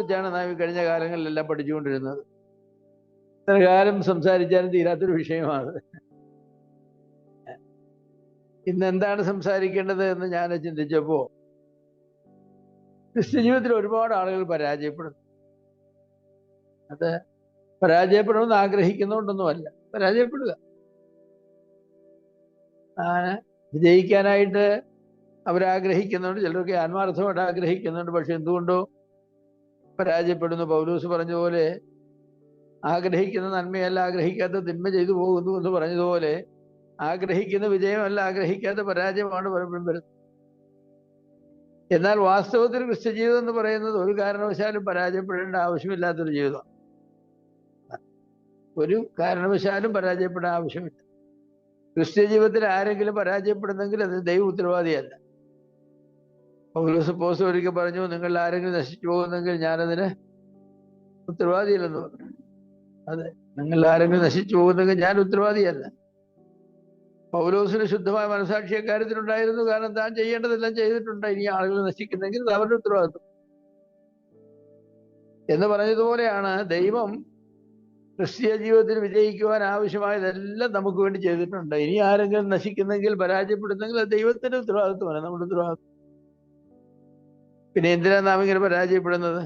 വെച്ചാണ് നാം ഈ കഴിഞ്ഞ കാലങ്ങളിലെല്ലാം പഠിച്ചുകൊണ്ടിരുന്നത്. ഇത്ര കാലം സംസാരിച്ചാലും തീരാത്തൊരു വിഷയമാണ്. ഇന്ന് എന്താണ് സംസാരിക്കേണ്ടത് എന്ന് ഞാൻ ചിന്തിച്ചപ്പോൾ, ക്രിസ്ത്യ ജീവിതത്തിൽ ഒരുപാട് ആളുകൾ പരാജയപ്പെടുന്നു. അത് പരാജയപ്പെടണമെന്ന് ആഗ്രഹിക്കുന്നതുകൊണ്ടൊന്നുമല്ല, പരാജയപ്പെടുക. വിജയിക്കാനായിട്ട് അവരാഗ്രഹിക്കുന്നുണ്ട്, ചിലരൊക്കെ ആത്മാർത്ഥമായിട്ട് ആഗ്രഹിക്കുന്നുണ്ട്. പക്ഷെ എന്തുകൊണ്ടോ പരാജയപ്പെടുന്നു. പൗലോസ് പറഞ്ഞ പോലെ ആഗ്രഹിക്കുന്ന നന്മയല്ല, ആഗ്രഹിക്കാത്ത തിന്മ ചെയ്തു പോകുന്നു എന്ന് പറഞ്ഞതുപോലെ ആഗ്രഹിക്കുന്ന വിജയമല്ല, ആഗ്രഹിക്കാത്ത പരാജയമാണ് പലപ്പോഴും വരുന്നത്. എന്നാൽ വാസ്തവത്തിൽ ക്രിസ്ത്യ ജീവിതം എന്ന് പറയുന്നത് ഒരു കാരണവശാലും പരാജയപ്പെടേണ്ട ആവശ്യമില്ലാത്തൊരു ജീവിതമാണ്. ഒരു കാരണവശാലും പരാജയപ്പെടാൻ ആവശ്യമില്ല. ക്രിസ്ത്യ ജീവിതത്തിൽ ആരെങ്കിലും പരാജയപ്പെടുന്നെങ്കിൽ അത് ദൈവ ഉത്തരവാദിയല്ല. പൗലോസ് അപ്പോസ്തലൻ ഒരിക്കൽ പറഞ്ഞു, നിങ്ങൾ ആരെങ്കിലും നശിച്ചു പോകുന്നെങ്കിൽ ഞാനതിന് ഉത്തരവാദിയല്ലെന്ന് പറഞ്ഞു. അതെ, നിങ്ങൾ ആരെങ്കിലും നശിച്ചു പോകുന്നെങ്കിൽ ഞാൻ ഉത്തരവാദിയല്ല. പൗലോസിന് ശുദ്ധമായ മനസാക്ഷി അക്കാര്യത്തിലുണ്ടായിരുന്നു. കാരണം താൻ ചെയ്യേണ്ടതെല്ലാം ചെയ്തിട്ടുണ്ട്. ഇനി ആളുകൾ നശിക്കുന്നെങ്കിൽ അത് അവരുടെ ഉത്തരവാദിത്വം എന്ന് പറഞ്ഞതുപോലെയാണ് ദൈവം ക്രിസ്തീയ ജീവിതത്തിൽ വിജയിക്കുവാൻ ആവശ്യമായതെല്ലാം നമുക്ക് വേണ്ടി ചെയ്തിട്ടുണ്ട്. ഇനി ആരെങ്കിലും നശിക്കുന്നെങ്കിൽ, പരാജയപ്പെടുന്നെങ്കിൽ അത് ദൈവത്തിന്റെ ഉത്തരവാദിത്വമാണ്, നമ്മുടെ ഉത്തരവാദിത്വം. പിന്നെ എന്തിനാണ് നാം ഇങ്ങനെ പരാജയപ്പെടുന്നത്?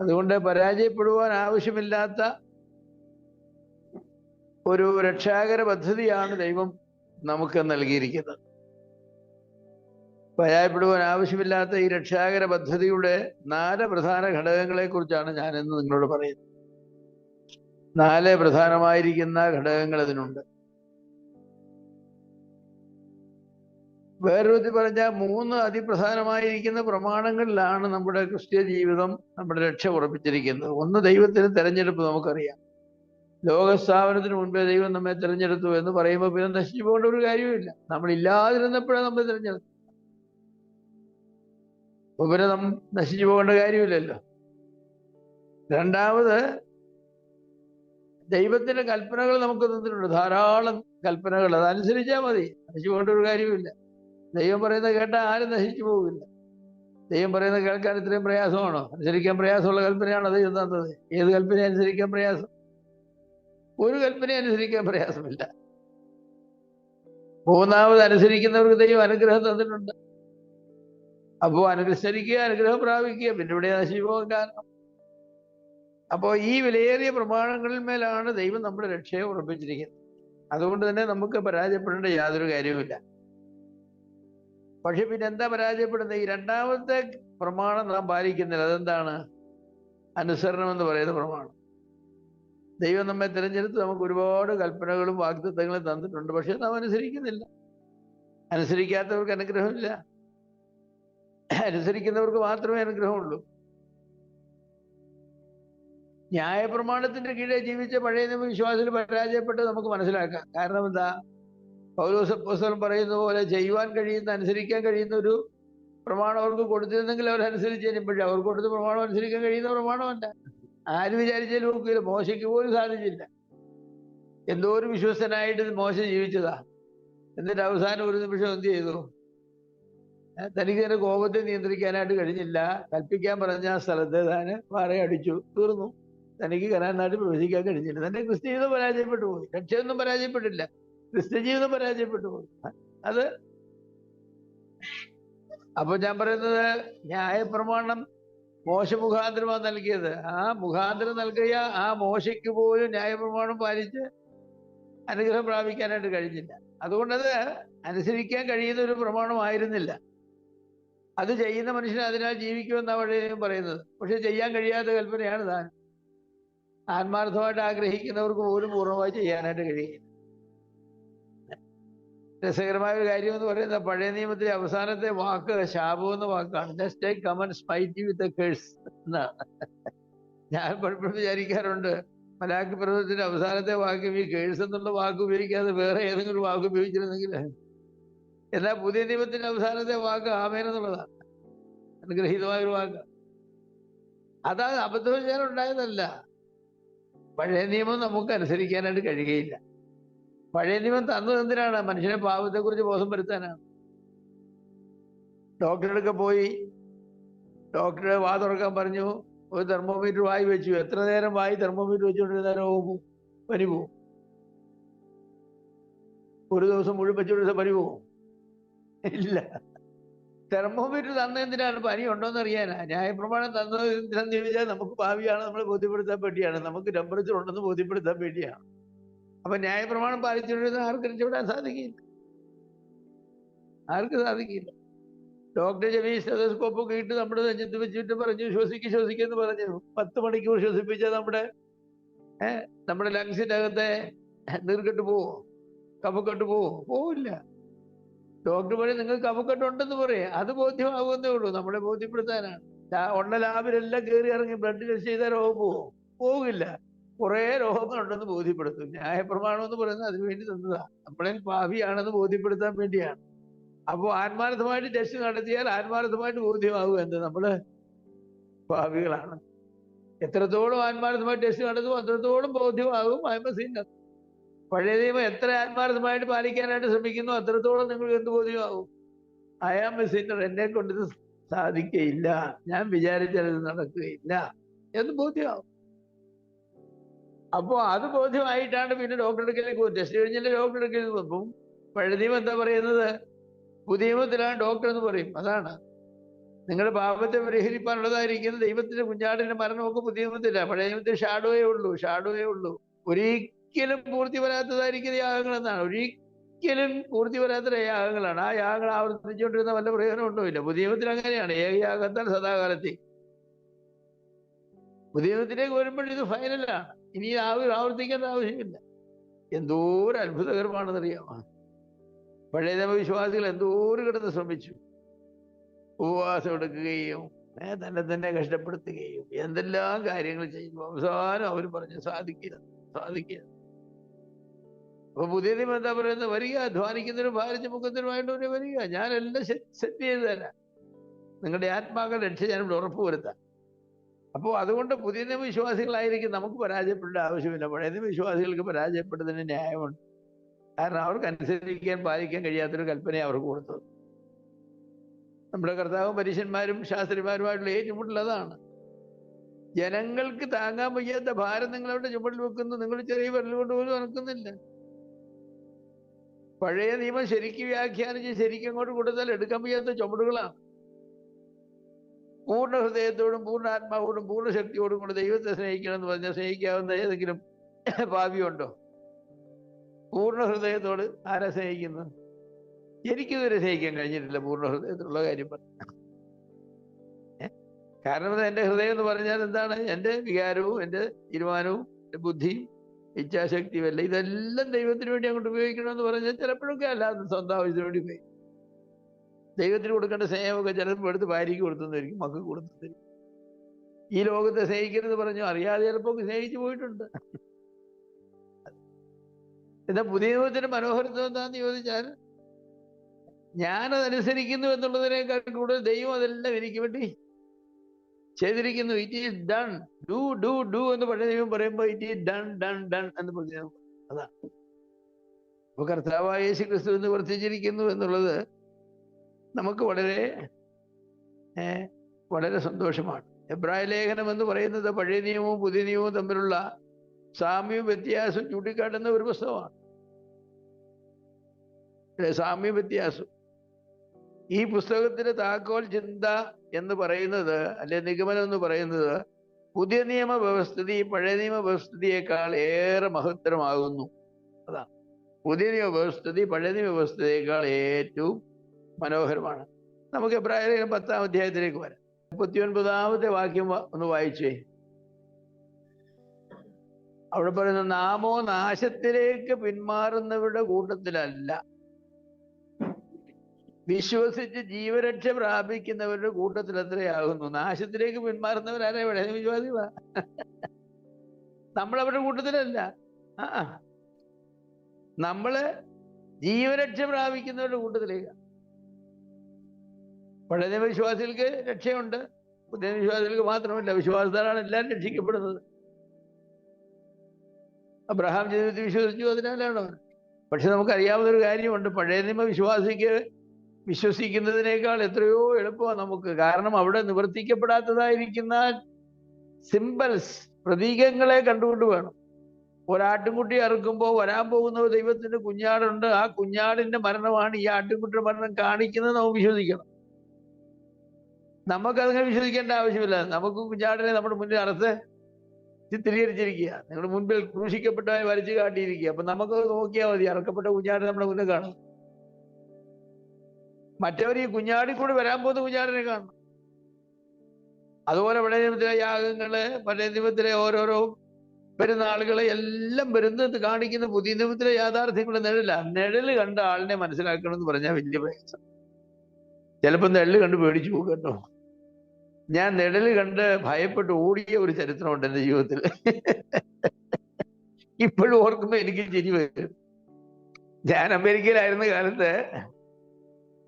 അതുകൊണ്ട് പരാജയപ്പെടുവാൻ ആവശ്യമില്ലാത്ത ഒരു രക്ഷാകര പദ്ധതിയാണ് ദൈവം നമുക്ക് നൽകിയിരിക്കുന്നത്. പരാജയപ്പെടുവാൻ ആവശ്യമില്ലാത്ത ഈ രക്ഷാകര പദ്ധതിയുടെ 4 പ്രധാന ഘടകങ്ങളെ കുറിച്ചാണ് ഞാൻ ഇന്ന് നിങ്ങളോട് പറയുന്നത്. 4 പ്രധാനമായിരിക്കുന്ന ഘടകങ്ങൾ അതിനുണ്ട്. വേറൊരു വിധത്തിൽ പറഞ്ഞാൽ 3 അതിപ്രധാനമായിരിക്കുന്ന പ്രമാണങ്ങളിലാണ് നമ്മുടെ ക്രിസ്ത്യ ജീവിതം, നമ്മുടെ രക്ഷ ഉറപ്പിച്ചിരിക്കുന്നത്. ഒന്ന്, ദൈവത്തിന് തെരഞ്ഞെടുപ്പ്. നമുക്കറിയാം, ലോകസ്ഥാപനത്തിന് മുൻപേ ദൈവം നമ്മെ തിരഞ്ഞെടുത്തു എന്ന് പറയുമ്പോൾ പിന്നെ നശിച്ചു പോകേണ്ട ഒരു കാര്യവുമില്ല. നമ്മൾ ഇല്ലാതിരുന്നപ്പോഴാണ് നമ്മൾ തിരഞ്ഞെടുത്തത്. അപ്പൊ പിന്നെ നശിച്ചു പോകേണ്ട കാര്യമില്ലല്ലോ. രണ്ടാമത്, ദൈവത്തിന്റെ കൽപ്പനകൾ നമുക്ക് തന്നിട്ടുണ്ട്, ധാരാളം കൽപ്പനകൾ. അതനുസരിച്ചാൽ മതി, നശിച്ചു പോകേണ്ട ഒരു കാര്യമില്ല. ദൈവം പറയുന്നത് കേട്ടാൽ ആരും നശിച്ചു പോകില്ല. ദൈവം പറയുന്നത് കേൾക്കാൻ ഇത്രയും പ്രയാസമാണോ? അനുസരിക്കാൻ പ്രയാസമുള്ള കൽപ്പനയാണോ ദൈവം തന്നത്? ഏത് കൽപ്പന അനുസരിക്കാൻ പ്രയാസം? ഒരു കൽപ്പന അനുസരിക്കാൻ പ്രയാസമില്ല. മൂന്നാമത്, അനുസരിക്കുന്നവർക്ക് ദൈവം അനുഗ്രഹം തന്നിട്ടുണ്ട്. അപ്പോൾ അനുസരിക്കുക, അനുഗ്രഹം പ്രാപിക്കുക. പിന്നെ ഇവിടെ നശിച്ചു പോകാൻ കാരണം? അപ്പോൾ ഈ വിലയേറിയ പ്രമാണങ്ങളിൽ മേലാണ് ദൈവം നമ്മുടെ രക്ഷയെ ഉറപ്പിച്ചിരിക്കുന്നത്. അതുകൊണ്ട് തന്നെ നമുക്ക് പരാജയപ്പെടേണ്ട യാതൊരു കാര്യവുമില്ല. പക്ഷെ പിന്നെ എന്താ പരാജയപ്പെടുന്നത്? ഈ രണ്ടാമത്തെ പ്രമാണം നാം പാലിക്കുന്നില്ല. അതെന്താണ്? അനുസരണം എന്ന് പറയുന്ന പ്രമാണം. ദൈവം നമ്മെ തിരഞ്ഞെടുത്ത് നമുക്ക് ഒരുപാട് കൽപ്പനകളും വാഗ്ദത്തങ്ങളും തന്നിട്ടുണ്ട്. പക്ഷെ നാം അനുസരിക്കുന്നില്ല. അനുസരിക്കാത്തവർക്ക് അനുഗ്രഹമില്ല, അനുസരിക്കുന്നവർക്ക് മാത്രമേ അനുഗ്രഹമുള്ളൂ. ന്യായപ്രമാണത്തിന്റെ കീഴെ ജീവിച്ച പഴയ നിയമ വിശ്വാസത്തിൽ പരാജയപ്പെട്ട് നമുക്ക് മനസ്സിലാക്കാം. കാരണം എന്താ? പൗലോസ് അപ്പോസ്തലൻ പറയുന്ന പോലെ ചെയ്യുവാൻ കഴിയുന്ന, അനുസരിക്കാൻ കഴിയുന്ന ഒരു പ്രമാണം അവർക്ക് കൊടുത്തിരുന്നെങ്കിൽ അവരനുസരിച്ച് കഴിഞ്ഞപ്പോഴേ അവർക്ക് കൊടുത്ത പ്രമാണം അനുസരിക്കാൻ കഴിയുന്ന പ്രമാണമല്ല. ആര് വിചാരിച്ചാലും നോക്കിയില്ല. മോശയ്ക്ക് പോലും സാധിച്ചില്ല. എന്തോ ഒരു വിശ്വസ്തനായിട്ട് മോശ ജീവിച്ചതാ. എന്നിട്ട് അവസാനം ഒരു നിമിഷം എന്ത് ചെയ്തു? തനിക്ക് തന്നെ കോപത്തെ നിയന്ത്രിക്കാനായിട്ട് കഴിഞ്ഞില്ല. കൽപ്പിക്കാൻ പറഞ്ഞ ആ സ്ഥലത്ത് താന് പാറയടിച്ചു, തീർന്നു. തനിക്ക് കനാനായിട്ട് പ്രവേശിക്കാൻ കഴിഞ്ഞില്ല. തന്റെ ക്രിസ്ത്യ ജീവിതം പരാജയപ്പെട്ടു പോയി. രക്ഷയൊന്നും പരാജയപ്പെട്ടില്ല, ക്രിസ്ത്യ ജീവിതം പരാജയപ്പെട്ടു പോയി. അത് അപ്പൊ ഞാൻ പറയുന്നത്, ന്യായപ്രമാണം മോശ മുഖാന്തരമാണ് നൽകിയത്. ആ മുഖാന്തരം നൽകിയ ആ മോശയ്ക്ക് പോലും ന്യായപ്രമാണം പാലിച്ച് അനുഗ്രഹം പ്രാപിക്കാനായിട്ട് കഴിഞ്ഞില്ല. അതുകൊണ്ടത് അനുസരിക്കാൻ കഴിയുന്ന ഒരു പ്രമാണമായിരുന്നില്ല. അത് ചെയ്യുന്ന മനുഷ്യൻ അതിനാൽ ജീവിക്കുമെന്നാണ് പഴയ പറയുന്നത്. പക്ഷെ ചെയ്യാൻ കഴിയാത്ത കൽപ്പനയാണ് താൻ. ആത്മാർത്ഥമായിട്ട് ആഗ്രഹിക്കുന്നവർക്ക് പോലും പൂർണ്ണമായി ചെയ്യാനായിട്ട് കഴിയില്ല. രസകരമായ ഒരു കാര്യം എന്ന് പറയുന്നത്, പഴയ നിയമത്തിലെ അവസാനത്തെ വാക്ക് ശാപം എന്ന വാക്കാണ്. Just take come and smite you with a curse എന്നാണ്. ഞാൻ പലപ്പോഴും വിചാരിക്കാറുണ്ട്, മലാക്കി പർവ്വതത്തിന്റെ അവസാനത്തെ വാക്ക് ഈ കേഴ്സ് എന്നുള്ള വാക്ക് ഉപയോഗിക്കാതെ വേറെ ഏതെങ്കിലും വാക്ക് ഉപയോഗിച്ചിരുന്നെങ്കിൽ. എന്നാൽ പുതിയ നിയമത്തിന്റെ അവസാനത്തെ വാക്ക് ആമേൻ എന്നുള്ളതാണ്, അനുഗ്രഹീതമായൊരു വാക്ക്. അതാ അബദ്ധം ഞാൻ ഉണ്ടായതല്ല. പഴയ നിയമം നമുക്ക് അനുസരിക്കാനായിട്ട് കഴിയുകയില്ല. പഴയ നിയമം തന്നത് എന്തിനാണ്? മനുഷ്യനെ പാപത്തെക്കുറിച്ച് ബോധം വരുത്താനാണ്. ഡോക്ടറുടെ പോയി ഡോക്ടറെ വാ തുറക്കാൻ പറഞ്ഞു, ഒരു തെർമോമീറ്റർ വായി വെച്ചു. എത്ര നേരം വായി തെർമോമീറ്റർ വെച്ചുകൊണ്ടിരുന്നാലോ പനി പോവും? ഒരു ദിവസം മുഴുവൻ വെച്ചുകൊണ്ടിരുന്ന പനി പോവും? ഇല്ല. തെർമോമീറ്റർ തന്നെന്തിനാണ്? പനി ഉണ്ടോന്ന് അറിയാനാ. ന്യായപ്രമാണം തന്നത് എന്തിനാന്ന് ചോദിച്ചാൽ നമുക്ക് ഭാവിയാണ് നമ്മളെ ബോധ്യപ്പെടുത്താൻ വേണ്ടിയാണ്, നമുക്ക് ടെമ്പറേച്ചർ ഉണ്ടെന്ന് ബോധ്യപ്പെടുത്താൻ വേണ്ടിയാണ്. അപ്പൊ ന്യായപ്രമാണം പാലിച്ചുകൊണ്ടിരുന്ന ആർക്ക് രക്ഷപ്പെടാൻ സാധിക്കില്ല, ആർക്ക് സാധിക്കില്ല. ഡോക്ടർ ചെവി സ്റ്റെതസ്കോപ്പ് ഒക്കെ ഇട്ട് നമ്മുടെ നെഞ്ചത്ത് വെച്ചിട്ട് പറഞ്ഞു ശ്വസിക്കെന്ന് പറഞ്ഞു. 10 മണിക്കൂർ ശ്വസിപ്പിച്ചാൽ നമ്മുടെ ലങ്സിന്റെ അകത്തെ നീർക്കെട്ട് പോവോ? കഫക്കെട്ട് പോവോ? പോവില്ല. ഡോക്ടർ പറയും നിങ്ങൾക്ക് കഫക്കെട്ട് ഉണ്ടെന്ന് പറയും, അത് ബോധ്യമാകുന്നേ ഉള്ളൂ. നമ്മളെ ബോധ്യപ്പെടുത്താനാണ്. ഉള്ള ലാബിലെല്ലാം കയറി ഇറങ്ങി ബ്ലഡ് ടെസ്റ്റ് ചെയ്താൽ രോഗം പോവോ? പോകില്ല. കുറെ രോഗങ്ങളുണ്ടെന്ന് ബോധ്യപ്പെടുത്തും. ന്യായപ്രമാണം എന്ന് പറയുന്നത് അതിനുവേണ്ടി തന്നതാ, നമ്മളെ ഭാവിയാണെന്ന് ബോധ്യപ്പെടുത്താൻ വേണ്ടിയാണ്. അപ്പോൾ ആത്മാർത്ഥമായിട്ട് ടെസ്റ്റ് നടത്തിയാൽ ആത്മാർത്ഥമായിട്ട് ബോധ്യമാകും എന്ത് നമ്മള് ഭാവികളാണ്. എത്രത്തോളം ആത്മാർത്ഥമായിട്ട് ടെസ്റ്റ് നടത്തും അത്രത്തോളം ബോധ്യമാകും ആത്മസീന. പഴയ നിയമം എത്ര ആത്മാർത്ഥമായിട്ട് പാലിക്കാനായിട്ട് ശ്രമിക്കുന്നു അത്രത്തോളം നിങ്ങൾക്ക് എന്ത് ബോധ്യമാകും? ഐ ആം എ സിന്നർ, എന്നെ കൊണ്ടിത് സാധിക്കയില്ല, ഞാൻ വിചാരിച്ചാൽ ഇത് നടക്കുകയില്ല എന്ന് ബോധ്യമാകും. അപ്പോൾ അത് ബോധ്യമായിട്ടാണ് പിന്നെ ഡോക്ടറുടെ അടുക്കലേക്ക് പോകും. ടെസ്റ്റ് കഴിഞ്ഞാൽ ഡോക്ടറുടെ അടുക്കലേക്ക് പോകും. പഴയ നിയമം എന്താ പറയുന്നത്? പുതിയ നിയമത്തിലാണ് ഡോക്ടർ എന്ന് പറയും. അതാണ് നിങ്ങളുടെ പാപത്തെ പരിഹരിക്കാനുള്ളതായിരിക്കുന്ന ദൈവത്തിന്റെ കുഞ്ഞാടിന്റെ മരണമൊക്കെ പുതിയ നിയമത്തില്ല. പഴയ നിയമത്തിൽ ഷാഡോയേ ഉള്ളൂ. ഒരിക്കലും പൂർത്തി വരാത്തതായിരിക്കുന്ന യാഗങ്ങൾ എന്നാണ്. ഒരിക്കലും പൂർത്തി വരാത്ത യാഗങ്ങളാണ്. ആ യാഗങ്ങൾ ആവർത്തിച്ചുകൊണ്ടിരുന്ന വല്ല പ്രയോജനം ഉണ്ടോയില്ല. പുതിയ നിയമത്തിൽ അങ്ങനെയാണ്, ഏകയാഗത്താൽ സദാകാലത്തെ. പുതിയ നിയമത്തിലേക്ക് വരുമ്പോൾ ഇത് ഫൈനലാണ്, ഇനി ആവർത്തിക്കേണ്ട ആവശ്യമില്ല. എന്തോരം അത്ഭുതകരമാണെന്നറിയാമോ? പഴയ നിയമ വിശ്വാസികൾ എന്തോരം കിടന്ന് ശ്രമിച്ചു, ഉപവാസം എടുക്കുകയും തന്നെ കഷ്ടപ്പെടുത്തുകയും എന്തെല്ലാം കാര്യങ്ങൾ ചെയ്യുന്നു. അവസാനം അവർ പറഞ്ഞു സാധിക്കില്ല. അപ്പൊ പുതിയ നിയമം എന്താ പറയുന്നത്? വരിക, അധ്വാനിക്കുന്നതിനും ഭാരിച്ച മുഖത്തിനുമായിട്ട് വരിക, ഞാനെല്ലാം സെറ്റ് ചെയ്ത് തരാം, നിങ്ങളുടെ ആത്മാക്കളുടെ രക്ഷ ഞാനിവിടെ ഉറപ്പുവരുത്താം. അപ്പോൾ അതുകൊണ്ട് പുതിയ നിയമ വിശ്വാസികളായിരിക്കും നമുക്ക് പരാജയപ്പെടേണ്ട ആവശ്യമില്ല. പഴയ നിയമ വിശ്വാസികൾക്ക് പരാജയപ്പെടുന്നതിന് ന്യായമുണ്ട്. കാരണം അവർക്ക് അനുസരിക്കാൻ പാലിക്കാൻ കഴിയാത്തൊരു കൽപ്പനയെ അവർക്ക് കൊടുത്തത്. നമ്മുടെ കർത്താവും പരീശന്മാരും ശാസ്ത്രിമാരുമായിട്ടുള്ള ഏറ്റുമുട്ടൽ അതാണ്. ജനങ്ങൾക്ക് താങ്ങാൻ വയ്യാത്ത ഭാരം നിങ്ങളവിടെ ചുമട്ടിൽ വെക്കുന്നു, നിങ്ങൾ ചെറിയ വിരൽ കൊണ്ട് പോലും അനക്കുന്നില്ല. പഴയ നിയമം ശരിക്കും വ്യാഖ്യാനിച്ച് ശരിക്കും അങ്ങോട്ട് കൊടുത്താൽ എടുക്കാൻ വയ്യാത്ത ചുമടുകളാണ്. പൂർണ്ണ ഹൃദയത്തോടും പൂർണ്ണ ആത്മാവോടും പൂർണ്ണ ശക്തിയോടും കൂടെ ദൈവത്തെ സ്നേഹിക്കണം എന്ന് പറഞ്ഞാൽ സ്നേഹിക്കാവുന്ന ഏതെങ്കിലും ഭാവിയുണ്ടോ? പൂർണ്ണ ഹൃദയത്തോട് ആരാ സ്നേഹിക്കുന്നത്? എനിക്കിതുവരെ സ്നേഹിക്കാൻ കഴിഞ്ഞിട്ടില്ല പൂർണ്ണ ഹൃദയത്തിലുള്ള കാര്യം പറഞ്ഞു. കാരണം എൻ്റെ ഹൃദയം എന്ന് പറഞ്ഞാൽ എന്താണ്? എൻ്റെ വികാരവും എൻ്റെ തീരുമാനവും എൻ്റെ ബുദ്ധിയും ഇച്ഛാശക്തിയും അല്ല. ഇതെല്ലാം ദൈവത്തിന് വേണ്ടി അങ്ങോട്ട് ഉപയോഗിക്കണമെന്ന് പറഞ്ഞാൽ ചിലപ്പോഴൊക്കെ അല്ലാതെ സ്വന്തം ആവശ്യത്തിന് വേണ്ടി ഉപയോഗിക്കും. ദൈവത്തിന് കൊടുക്കേണ്ട സ്നേഹമൊക്കെ ചിലപ്പോൾ എടുത്ത് ഭാര്യയ്ക്ക് കൊടുത്തുന്നതായിരിക്കും, മക്കൾക്ക് കൊടുത്തുന്നതായിരിക്കും. ഈ ലോകത്തെ സ്നേഹിക്കരുത് പറഞ്ഞു അറിയാതെ ചിലപ്പോൾ സ്നേഹിച്ചു പോയിട്ടുണ്ട്. എന്നാൽ പുതിയ നിയമത്തിന്റെ മനോഹരത്വം എന്താന്ന് ചോദിച്ചാൽ, ഞാനതനുസരിക്കുന്നു എന്നുള്ളതിനേക്കാൾ കൂടുതൽ ദൈവം അതെല്ലാം എനിക്ക് വേണ്ടി ചെയ്തിരിക്കുന്നു. ഇറ്റ് ഈസ് ഡൺ, ഡു എന്ന് പഴയ ദൈവം പറയുമ്പോൾ ഇറ്റ് ഈസ് ഡൺ എന്ന് പറഞ്ഞു. അതാണ് അപ്പൊ കർത്താവായ യേശു ക്രിസ്തു എന്ന് വർത്തിച്ചിരിക്കുന്നു എന്നുള്ളത് നമുക്ക് വളരെ സന്തോഷമാണ്. എബ്രായ ലേഖനം എന്ന് പറയുന്നത് പഴയ നിയമവും പുതിയ നിയമവും തമ്മിലുള്ള സാമ്യവും വ്യത്യാസവും ചൂണ്ടിക്കാട്ടുന്ന ഒരു പുസ്തകമാണ്. സാമ്യ വ്യത്യാസം. ഈ പുസ്തകത്തിന്റെ താക്കോൽ ചിന്ത എന്ന് പറയുന്നത്, അല്ലെ നിഗമനം എന്ന് പറയുന്നത്, പുതിയ നിയമ വ്യവസ്ഥിതി പഴയ നിയമ വ്യവസ്ഥിതിയേക്കാൾ ഏറെ മഹത്തരമാകുന്നു. അതാണ് പുതിയ നിയമ വ്യവസ്ഥിതി പഴയ നിയമ വ്യവസ്ഥിതിയേക്കാൾ ഏറ്റവും മനോഹരമാണ്. നമുക്ക് എബ്രായ ലേഖനം 10-ാം അധ്യായത്തിലേക്ക് വരാം. 39-ാമത്തെ വാക്യം ഒന്ന് വായിച്ചേ. അവിടെ പറയുന്ന, നാമോ നാശത്തിലേക്ക് പിന്മാറുന്നവരുടെ കൂട്ടത്തിലല്ല, വിശ്വസിച്ച് ജീവരക്ഷ പ്രാപിക്കുന്നവരുടെ കൂട്ടത്തിൽ എത്രയാകുന്നു. നാശത്തിലേക്ക് പിന്മാറുന്നവരാരാ? ഇവിടെ വിശ്വാസികളാ. നമ്മളവരുടെ കൂട്ടത്തിലല്ല. നമ്മള് ജീവരക്ഷ പ്രാപിക്കുന്നവരുടെ കൂട്ടത്തിലേക്ക്. പഴയ വിശ്വാസികൾക്ക് രക്ഷയുണ്ട്, പുതിയ വിശ്വാസികൾക്ക് മാത്രമല്ല. വിശ്വാസത്താലാണ് എല്ലാവരും രക്ഷിക്കപ്പെടുന്നത്. അബ്രഹാം ജീവിതത്തിൽ വിശ്വസിച്ചു, അതിനാലാണ് അവൻ. പക്ഷെ നമുക്കറിയാവുന്നൊരു കാര്യമുണ്ട്, പഴയ നിയമ വിശ്വാസിക്ക് വിശ്വസിക്കുന്നതിനേക്കാൾ എത്രയോ എളുപ്പമാണ് നമുക്ക്. കാരണം അവിടെ നിവർത്തിക്കപ്പെടാത്തതായിരിക്കുന്ന സിംബൽസ്, പ്രതീകങ്ങളെ കണ്ടുകൊണ്ട് വേണം. ഒരാട്ടിൻകുട്ടി അറുക്കുമ്പോൾ വരാൻ പോകുന്ന ദൈവത്തിന്റെ കുഞ്ഞാടുണ്ട്, ആ കുഞ്ഞാടിന്റെ മരണമാണ് ഈ ആട്ടിൻകുട്ടിയുടെ മരണം കാണിക്കുന്നത് നമുക്ക് വിശ്വസിക്കണം. നമുക്കതിനെ വിശ്വസിക്കേണ്ട ആവശ്യമില്ല. നമുക്ക് കുഞ്ഞാടിനെ നമ്മുടെ മുന്നിൽ അറുത്ത് ചിത്രീകരിച്ചിരിക്കുക, നിങ്ങളുടെ മുൻപിൽ ക്രൂശിക്കപ്പെട്ടവനെ വരച്ച് കാട്ടിയിരിക്കുക. അപ്പൊ നമുക്ക് നോക്കിയാൽ മതി, അറക്കപ്പെട്ട കുഞ്ഞാട് നമ്മുടെ മുന്നിൽ കാണും. മറ്റവർ ഈ കുഞ്ഞാടിൽ കൂടി വരാൻ പോകുന്ന കുഞ്ഞാടിനെ കാണണം. അതുപോലെ പഴയ നിയമത്തിലെ യാഗങ്ങള്, പഴയ നിയമത്തിലെ ഓരോരോ പെരുന്നാളുകളെ എല്ലാം വരുന്നത് കാണിക്കുന്ന പുതിയ നിയമത്തിലെ യാഥാർത്ഥ്യങ്ങളുടെ നിഴല് കണ്ട ആളിനെ മനസ്സിലാക്കണം എന്ന് പറഞ്ഞാൽ വലിയ പ്രയാസം. ചിലപ്പോൾ നിഴല് കണ്ട് പേടിച്ചു പോകും കേട്ടോ. ഞാൻ നിഴല് കണ്ട് ഭയപ്പെട്ട് ഓടിയ ഒരു ചരിത്രമുണ്ട് എൻ്റെ ജീവിതത്തിൽ. ഇപ്പോഴും ഓർക്കുമ്പോൾ എനിക്ക് ചിരി വരും. ഞാൻ അമേരിക്കയിലായിരുന്ന കാലത്ത്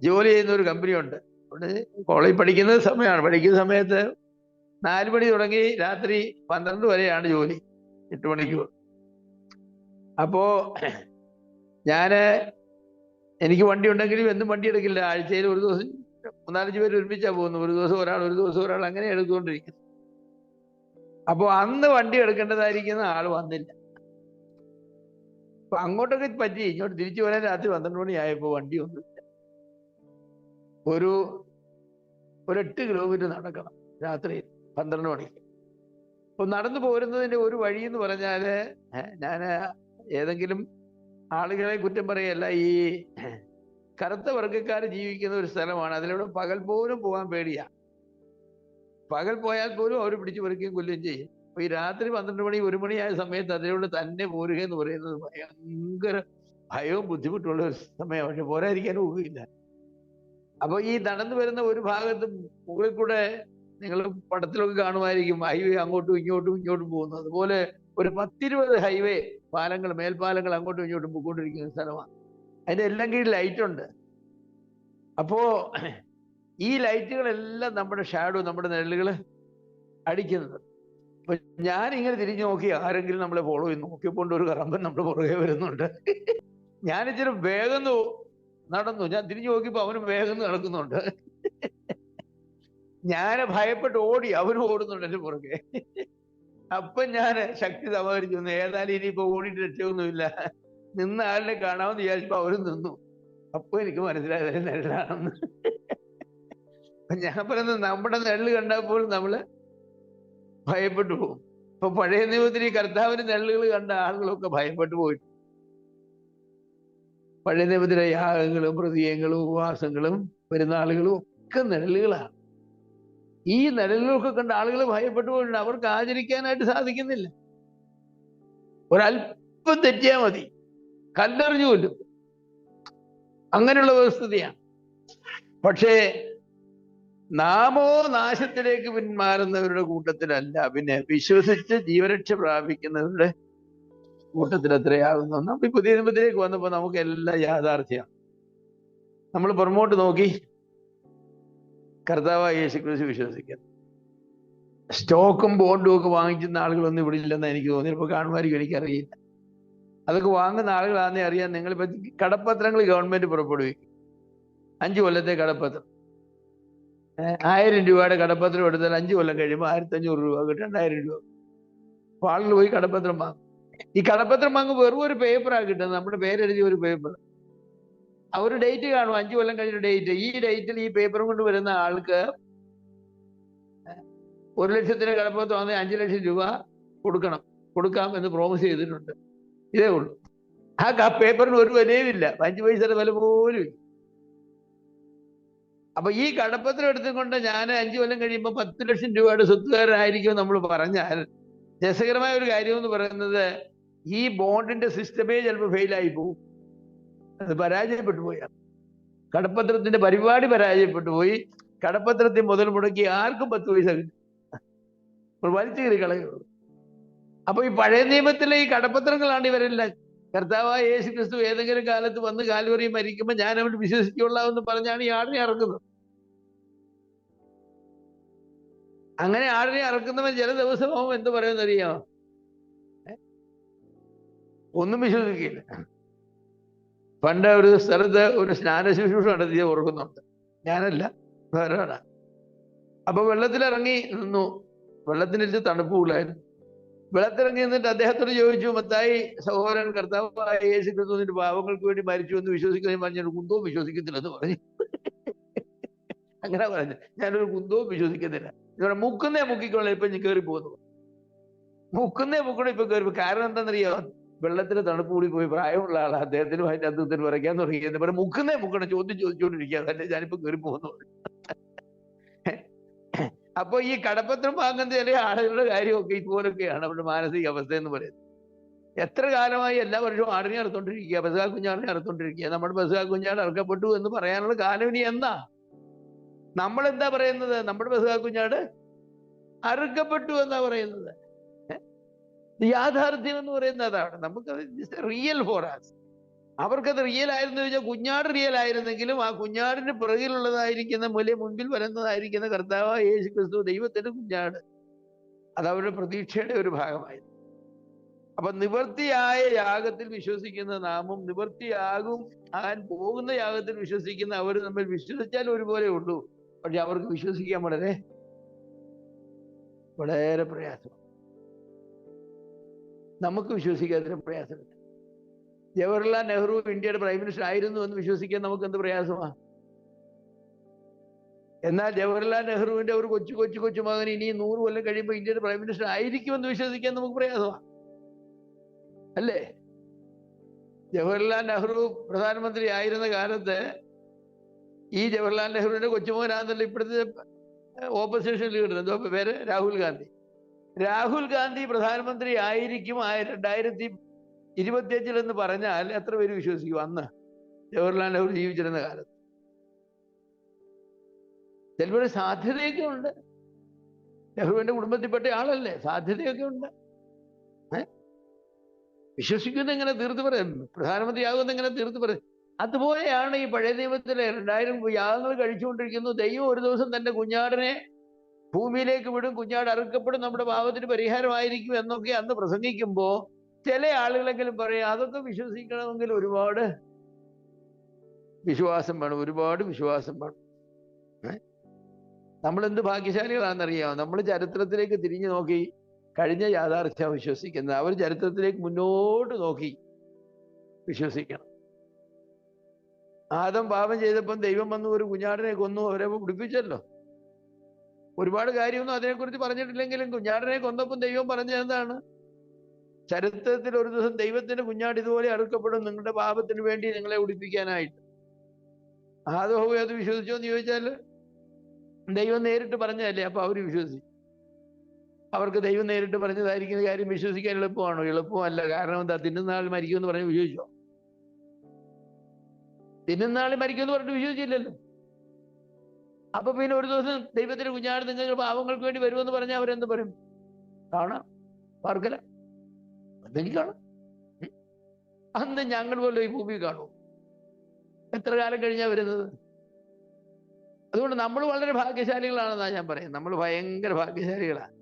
ജോലി ചെയ്യുന്ന ഒരു കമ്പനി ഉണ്ട്. അവിടെ കോളേജ് പഠിക്കുന്ന സമയമാണ്. പഠിക്കുന്ന സമയത്ത് 4 മണി തുടങ്ങി രാത്രി 12 വരെയാണ് ജോലി, 8 മണിക്കൂർ. അപ്പോ എനിക്ക് വണ്ടി ഉണ്ടെങ്കിലും എന്നും വണ്ടി എടുക്കില്ല. ആഴ്ചയിൽ ഒരു ദിവസം 3-4 പേര് ഒരുമിച്ചാണ് പോകുന്നത്. ഒരു ദിവസം ഒരാൾ അങ്ങനെ എടുത്തുകൊണ്ടിരിക്കുന്നു. അപ്പോൾ അന്ന് വണ്ടി എടുക്കേണ്ടതായിരിക്കുന്ന ആൾ വന്നില്ല. അപ്പൊ അങ്ങോട്ടൊക്കെ പറ്റി ഇങ്ങോട്ട് തിരിച്ചു വരാൻ രാത്രി 12 മണിയായപ്പോൾ വണ്ടി ഒന്നുമില്ല. ഒരു 8 കിലോമീറ്റർ നടക്കണം രാത്രി 12 മണിക്ക്. അപ്പൊ നടന്നു പോരുന്നതിന്റെ ഒരു വഴി എന്ന് പറഞ്ഞാല്, ഞാൻ ഏതെങ്കിലും ആളുകളെ കുറ്റം പറയല്ല, ഈ കറുത്ത വർഗ്ഗക്കാർ ജീവിക്കുന്ന ഒരു സ്ഥലമാണ്. അതിലൂടെ പകൽ പോലും പോകാൻ പേടിയാ. പകൽ പോയാൽ പോലും അവർ പിടിച്ചു പറിക്കുകയും കൊല്ലുകയും ചെയ്യും. അപ്പൊ ഈ രാത്രി 12 മണി 1 മണിയായ സമയത്ത് അതിലൂടെ തന്നെ പോരുക എന്ന് പറയുന്നത് ഭയങ്കര ഭയവും ബുദ്ധിമുട്ടുള്ള ഒരു സമയം. പക്ഷെ പോരായിരിക്കാനും ഒന്നുമില്ല. അപ്പൊ ഈ നടന്നു വരുന്ന ഒരു ഭാഗത്ത് മുകളിൽ കൂടെ നിങ്ങൾ പടത്തിലൊക്കെ കാണുമായിരിക്കും, ഹൈവേ അങ്ങോട്ടും ഇങ്ങോട്ടും പോകുന്നു. അതുപോലെ ഒരു 10-20 ഹൈവേ പാലങ്ങൾ, മേൽപ്പാലങ്ങൾ അങ്ങോട്ടും ഇങ്ങോട്ടും പോയിക്കൊണ്ടിരിക്കുന്ന സ്ഥലമാണ്. അതിന്റെ എല്ലാം കീഴിൽ ലൈറ്റ് ഉണ്ട്. അപ്പോ ഈ ലൈറ്റുകളെല്ലാം നമ്മുടെ ഷാഡോ, നമ്മുടെ നിഴലുകൾ അടിക്കുന്നത്. അപ്പൊ ഞാനിങ്ങനെ തിരിഞ്ഞു നോക്കി, ആരെങ്കിലും നമ്മളെ ഫോളോ ചെയ്ത് നോക്കിയപ്പോൾ ഒരു കറമ്പൻ നമ്മുടെ പുറകെ വരുന്നുണ്ട്. ഞാനിച്ചിരി വേഗം നടന്നു. ഞാൻ തിരിഞ്ഞു നോക്കിയപ്പോ അവനും വേഗം നടക്കുന്നുണ്ട്. ഞാൻ ഭയപ്പെട്ട് ഓടി, അവനും ഓടുന്നുണ്ട് എന്റെ പുറകെ. അപ്പൊ ഞാൻ ശക്തി സമാഹരിച്ചു, ഏതായാലും ഇനിയിപ്പോ ഓടിയിട്ട് രക്ഷയൊന്നുമില്ല, നിന്ന ആളിനെ കാണാമെന്ന് വിചാരിച്ചപ്പോ അവരും നിന്നു. അപ്പൊ എനിക്ക് മനസ്സിലായത് നെഴലാണെന്ന്. ഞാൻ പറയുന്നത്, നമ്മുടെ നെഴല് കണ്ടപ്പോൾ നമ്മള് ഭയപ്പെട്ടു പോകും. ഇപ്പൊ പഴയ നിയമത്തിൽ ഈ കർത്താവിന്റെ നെഴലുകൾ കണ്ട ആളുകളൊക്കെ ഭയപ്പെട്ടു പോയിട്ട്. പഴയ നിയമത്തിലെ യാഗങ്ങളും പ്രതീകങ്ങളും ഉപവാസങ്ങളും പെരുന്നാളുകളും ഒക്കെ നിഴലുകളാണ്. ഈ നിഴലുകളൊക്കെ കണ്ട ആളുകൾ ഭയപ്പെട്ടു പോയിട്ടുണ്ട്. അവർക്ക് ആചരിക്കാനായിട്ട് സാധിക്കുന്നില്ല. ഒരല്പം തെറ്റിയാൽ മതി, കല്ലെറിഞ്ഞു കൊല്ലും. അങ്ങനെയുള്ള വ്യവസ്ഥിതിയാണ്. പക്ഷേ നാമോ നാശത്തിലേക്ക് പിന്മാറുന്നവരുടെ കൂട്ടത്തിലല്ല, പിന്നെ വിശ്വസിച്ച് ജീവരക്ഷ പ്രാപിക്കുന്നവരുടെ കൂട്ടത്തിൽ എത്രയാകുന്നു. നമ്മൾ ഈ പുതിയ നിയമത്തിലേക്ക് വന്നപ്പോൾ നമുക്ക് എല്ലാം യാഥാർത്ഥ്യമാണ്. നമ്മൾ പുറമോട്ട് നോക്കി കർത്താവായ യേശുക്രിസ്തു വിശ്വസിക്കുന്നു. സ്റ്റോക്കും ബോണ്ടും ഒക്കെ വാങ്ങിക്കുന്ന ആളുകളൊന്നും ഇവിടെ ഇല്ലെന്ന് എനിക്ക് തോന്നി. ചിലപ്പോൾ കാണുമായിരിക്കും, എനിക്കറിയില്ല. അതൊക്കെ വാങ്ങുന്ന ആളുകളാണെന്നേ അറിയാൻ. നിങ്ങളിപ്പോൾ കടപ്പത്രങ്ങൾ ഗവൺമെന്റ് പുറപ്പെടുവിക്കും. 5 കൊല്ലത്തെ കടപ്പത്രം, 1000 രൂപയുടെ കടപ്പത്രം എടുത്താൽ 5 കൊല്ലം കഴിയുമ്പോൾ 1500 രൂപ കിട്ടും, 2000 രൂപ. അപ്പൊ ആളുകൾ പോയി കടപ്പത്രം വാങ്ങും. ഈ കടപ്പത്രം വാങ്ങുമ്പോൾ വെറും ഒരു പേപ്പറാണ് കിട്ടുന്നത്, നമ്മുടെ പേരെഴുതിയ ഒരു പേപ്പർ. ഒരു ഡേറ്റ് കാണും, 5 കൊല്ലം കഴിഞ്ഞ ഡേറ്റ്. ഈ ഡേറ്റിൽ ഈ പേപ്പറും കൊണ്ട് വരുന്ന ആൾക്ക് 1 ലക്ഷത്തിന് കടപ്പത്രം വന്നാൽ 5 ലക്ഷം രൂപ കൊടുക്കാം എന്ന് പ്രോമിസ് ചെയ്തിട്ടുണ്ട്. ഇതേ ഉള്ളൂ. ആ പേപ്പറിന് ഒരു വിലയുമില്ല, 5 പൈസയുടെ വില പോലും ഇല്ല. അപ്പൊ ഈ കടപ്പത്രം എടുത്തുകൊണ്ട് ഞാൻ 5 കൊല്ലം കഴിയുമ്പോൾ 10 ലക്ഷം രൂപയുടെ സ്വത്തുകാരനായിരിക്കും നമ്മൾ പറഞ്ഞാൽ, രസകരമായ ഒരു കാര്യം എന്ന് പറയുന്നത്, ഈ ബോണ്ടിന്റെ സിസ്റ്റമേ ചിലപ്പോൾ ഫെയിലായി പോകും. അത് പരാജയപ്പെട്ടു പോയാണ്. കടപ്പത്രത്തിന്റെ പരിപാടി പരാജയപ്പെട്ടു പോയി. കടപ്പത്രത്തിൽ മുതൽ മുടക്കി ആർക്കും 10 പൈസ കിട്ടും, വലിച്ചു കയറി കളയുള്ളൂ. അപ്പൊ ഈ പഴയ നിയമത്തിലെ ഈ കടപ്പത്രങ്ങളാണ് ഇവരെല്ലാം. കർത്താവായ യേശു ക്രിസ്തു ഏതെങ്കിലും കാലത്ത് വന്ന് കാൽവറി മരിക്കുമ്പോൾ ഞാൻ അവിടെ വിശ്വസിക്കുള്ളാവെന്ന് പറഞ്ഞാണ് ഈ ആടിനെ അറക്കുന്നത്. അങ്ങനെ ആടിനെ അറക്കുന്നവൻ ചില ദിവസമാവും എന്ത് പറയുന്നറിയാമോ? ഒന്നും വിശ്വസിക്കില്ല. പണ്ട് ഒരു സ്ഥലത്ത് ഒരു സ്നാന ശുശ്രൂഷ നടത്തിയത് ഓർക്കുന്നുണ്ട്. ഞാനല്ല, വേറെ ആളാ. അപ്പൊ വെള്ളത്തിലിറങ്ങി നിന്നു. വെള്ളത്തിനിട്ട് തണുപ്പുള്ളായിരുന്നു. വെള്ളത്തിലിറങ്ങി നിന്നിട്ട് അദ്ദേഹത്തോട് ചോദിച്ചു, മത്തായി സഹോദരൻ കർത്താവായ യേശു ക്രിസ്തുവിന്റെ പാവങ്ങൾക്ക് വേണ്ടി മരിച്ചു എന്ന് വിശ്വസിക്കുന്നതിന് പറഞ്ഞൊരു കുന്തവും വിശ്വസിക്കത്തില്ലെന്ന് പറഞ്ഞു. അങ്ങനെ പറഞ്ഞു, ഞാനൊരു കുന്തവും വിശ്വസിക്കുന്നില്ല. മുക്കുന്നേ മുക്കിക്കൊള്ളാം, ഇപ്പൊ ഞാൻ കയറി പോകുന്നു. മുക്കുന്നേ മുക്കണം ഇപ്പൊ കയറി. കാരണം എന്താണെന്നറിയോ? വെള്ളത്തിന് തണുപ്പ് കൂടി പോയി. പ്രായമുള്ള ആളാ, അദ്ദേഹത്തിനും അതിന്റെ അന്തത്തിന് വരയ്ക്കാൻ തുടങ്ങി. എന്ന് പറഞ്ഞ മുക്കുന്നേ മുക്കണം, ചോദ്യം ചോദിച്ചുകൊണ്ടിരിക്കുക, അല്ലെ ഞാനിപ്പോ കയറി പോകുന്നു. അപ്പൊ ഈ കടപ്പത്രം വാങ്ങുന്ന ചില ആളുകളുടെ കാര്യമൊക്കെ ഇതുപോലൊക്കെയാണ് അവരുടെ മാനസിക അവസ്ഥ എന്ന് പറയുന്നത്. എത്ര കാലമായി എല്ലാ വർഷവും ആടിനെ അറുത്തോണ്ടിരിക്കുക, ബസ്സാ കുഞ്ഞാടിനെ അറുത്തോണ്ടിരിക്കുക. നമ്മുടെ ബസ്സാ കുഞ്ഞാട് അറുക്കപ്പെട്ടു എന്ന് പറയാനുള്ള കാലം ഇനി എന്നാ? നമ്മൾ എന്താ പറയുന്നത്? നമ്മുടെ ബസ്സാ കുഞ്ഞാട് അറുക്കപ്പെട്ടു എന്നാ പറയുന്നത്. യാഥാർത്ഥ്യം എന്ന് പറയുന്നത് അതാണ്. നമുക്കത് റിയൽ ഫോർ ആസ്. അവർക്കത് റിയൽ ആയിരുന്നു ചോദിച്ചാൽ, കുഞ്ഞാട് റിയൽ ആയിരുന്നെങ്കിലും ആ കുഞ്ഞാടിന് പിറകിലുള്ളതായിരിക്കുന്ന മുൻപിൽ വരുന്നതായിരിക്കുന്ന കർത്താവായ യേശു ക്രിസ്തു ദൈവത്തിന്റെ കുഞ്ഞാട്, അത് അവരുടെ പ്രതീക്ഷയുടെ ഒരു ഭാഗമായിരുന്നു. അപ്പൊ നിവൃത്തിയായ യാഗത്തിൽ വിശ്വസിക്കുന്ന നാമും നിവൃത്തിയാകും ആകാൻ പോകുന്ന യാഗത്തിൽ വിശ്വസിക്കുന്ന അവർ നമ്മൾ വിശ്വസിച്ചാൽ ഒരുപോലെ ഉള്ളൂ. പക്ഷെ അവർക്ക് വിശ്വസിക്കാൻ വളരെ വളരെ പ്രയാസം. നമുക്ക് വിശ്വസിക്കാതിന് പ്രയാസമില്ല. ജവഹർലാൽ നെഹ്റു ഇന്ത്യയുടെ പ്രൈം മിനിസ്റ്റർ ആയിരുന്നു എന്ന് വിശ്വസിക്കാൻ നമുക്ക് എന്ത് പ്രയാസമാണ്? എന്നാൽ ജവഹർലാൽ നെഹ്റുവിന്റെ ഒരു കൊച്ചു മകൻ ഇനി 100 കൊല്ലം കഴിയുമ്പോൾ ഇന്ത്യയുടെ പ്രൈം മിനിസ്റ്റർ ആയിരിക്കുമെന്ന് വിശ്വസിക്കാൻ നമുക്ക് പ്രയാസമാണ്, അല്ലേ? ജവഹർലാൽ നെഹ്റു പ്രധാനമന്ത്രി ആയിരുന്ന കാലത്ത് ഈ ജവഹർലാൽ നെഹ്റുവിന്റെ കൊച്ചുമകനാണെന്നല്ല ഇപ്പോഴത്തെ ഓപ്പോസിഷൻ ലീഡർ, എന്തോ പേര്, രാഹുൽ ഗാന്ധി. രാഹുൽ ഗാന്ധി പ്രധാനമന്ത്രി ആയിരിക്കും 2025 എന്ന് പറഞ്ഞാൽ എത്ര പേര് വിശ്വസിക്കും? അന്ന് ജവഹർലാൽ നെഹ്റു ജീവിച്ചിരുന്ന കാലത്ത് ചിലപ്പോൾ സാധ്യതയൊക്കെ ഉണ്ട്. നെഹ്റുവിന്റെ കുടുംബത്തിൽപ്പെട്ട ആളല്ലേ, സാധ്യതയൊക്കെ ഉണ്ട്. വിശ്വസിക്കുന്ന എങ്ങനെ തീർത്ത് പറയും? പ്രധാനമന്ത്രിയാകുന്ന എങ്ങനെ തീർത്ത് പറയും? അതുപോലെയാണ് ഈ പഴയ നിയമത്തിലെ 2000 യാഗങ്ങൾ കഴിച്ചുകൊണ്ടിരിക്കുന്നു. ദൈവം ഒരു ദിവസം തന്റെ കുഞ്ഞാടിനെ ഭൂമിയിലേക്ക് വിടും, കുഞ്ഞാട് അറുക്കപ്പെടും, നമ്മുടെ പാപത്തിന് പരിഹാരമായിരിക്കും എന്നൊക്കെ അന്ന് പ്രസംഗിക്കുമ്പോ ചില ആളുകളെങ്കിലും പറയും, അതൊക്കെ വിശ്വസിക്കണമെങ്കിൽ ഒരുപാട് വിശ്വാസം വേണം, ഒരുപാട് വിശ്വാസം വേണം. നമ്മൾ എന്ത് ഭാഗ്യശാലികളാണെന്നറിയാമോ? നമ്മൾ ചരിത്രത്തിലേക്ക് തിരിഞ്ഞു നോക്കി കഴിഞ്ഞ യാഥാർത്ഥ്യം വിശ്വസിക്കുന്നത്. അവർ ചരിത്രത്തിലേക്ക് മുന്നോട്ട് നോക്കി വിശ്വസിക്കണം. ആദം പാപം ചെയ്തപ്പം ദൈവം വന്നു ഒരു കുഞ്ഞാടിനെ കൊന്നു, അവരെ പിടിപ്പിച്ചല്ലോ. ഒരുപാട് കാര്യമൊന്നും അതിനെക്കുറിച്ച് പറഞ്ഞിട്ടില്ലെങ്കിലും കുഞ്ഞാടിനെ കൊന്നപ്പം ദൈവം പറഞ്ഞത് എന്താണ്? ചരിത്രത്തിൽ ഒരു ദിവസം ദൈവത്തിന്റെ കുഞ്ഞാട് ഇതുപോലെ അറുക്കപ്പെടും, നിങ്ങളുടെ പാപത്തിന് വേണ്ടി നിങ്ങളെ ഉടിപ്പിക്കാനായിട്ട്. ആദം ഹവ്വ അത് വിശ്വസിച്ചോ എന്ന് ചോദിച്ചാൽ ദൈവം നേരിട്ട് പറഞ്ഞതല്ലേ. അപ്പൊ അവർ വിശ്വസിച്ചു. അവർക്ക് ദൈവം നേരിട്ട് പറഞ്ഞതായിരിക്കുന്ന കാര്യം വിശ്വസിക്കാൻ എളുപ്പമാണോ? എളുപ്പമല്ല. കാരണം എന്താ? തിന്നുന്നാൾ മരിക്കുമെന്ന് പറഞ്ഞ് വിശ്വസിച്ചോ? തിന്നുന്നാൾ മരിക്കുമെന്ന് പറഞ്ഞിട്ട് വിശ്വസിച്ചില്ലല്ലോ. അപ്പൊ പിന്നെ ഒരു ദിവസം ദൈവത്തിന്റെ കുഞ്ഞാട് നിങ്ങൾ പാവങ്ങൾക്ക് വേണ്ടി വരുമെന്ന് പറഞ്ഞാൽ അവരെന്ത് പറയും? കാണാം, പാർക്കല, എന്തെങ്കിലും കാണാം. അന്ന് ഞങ്ങൾ പോലെ ഈ ഭൂമി കാണൂ. എത്ര കാലം കഴിഞ്ഞാ വരുന്നത്? അതുകൊണ്ട് നമ്മൾ വളരെ ഭാഗ്യശാലികളാണെന്നാണ് ഞാൻ പറയുന്നത്. നമ്മൾ ഭയങ്കര ഭാഗ്യശാലികളാണ്.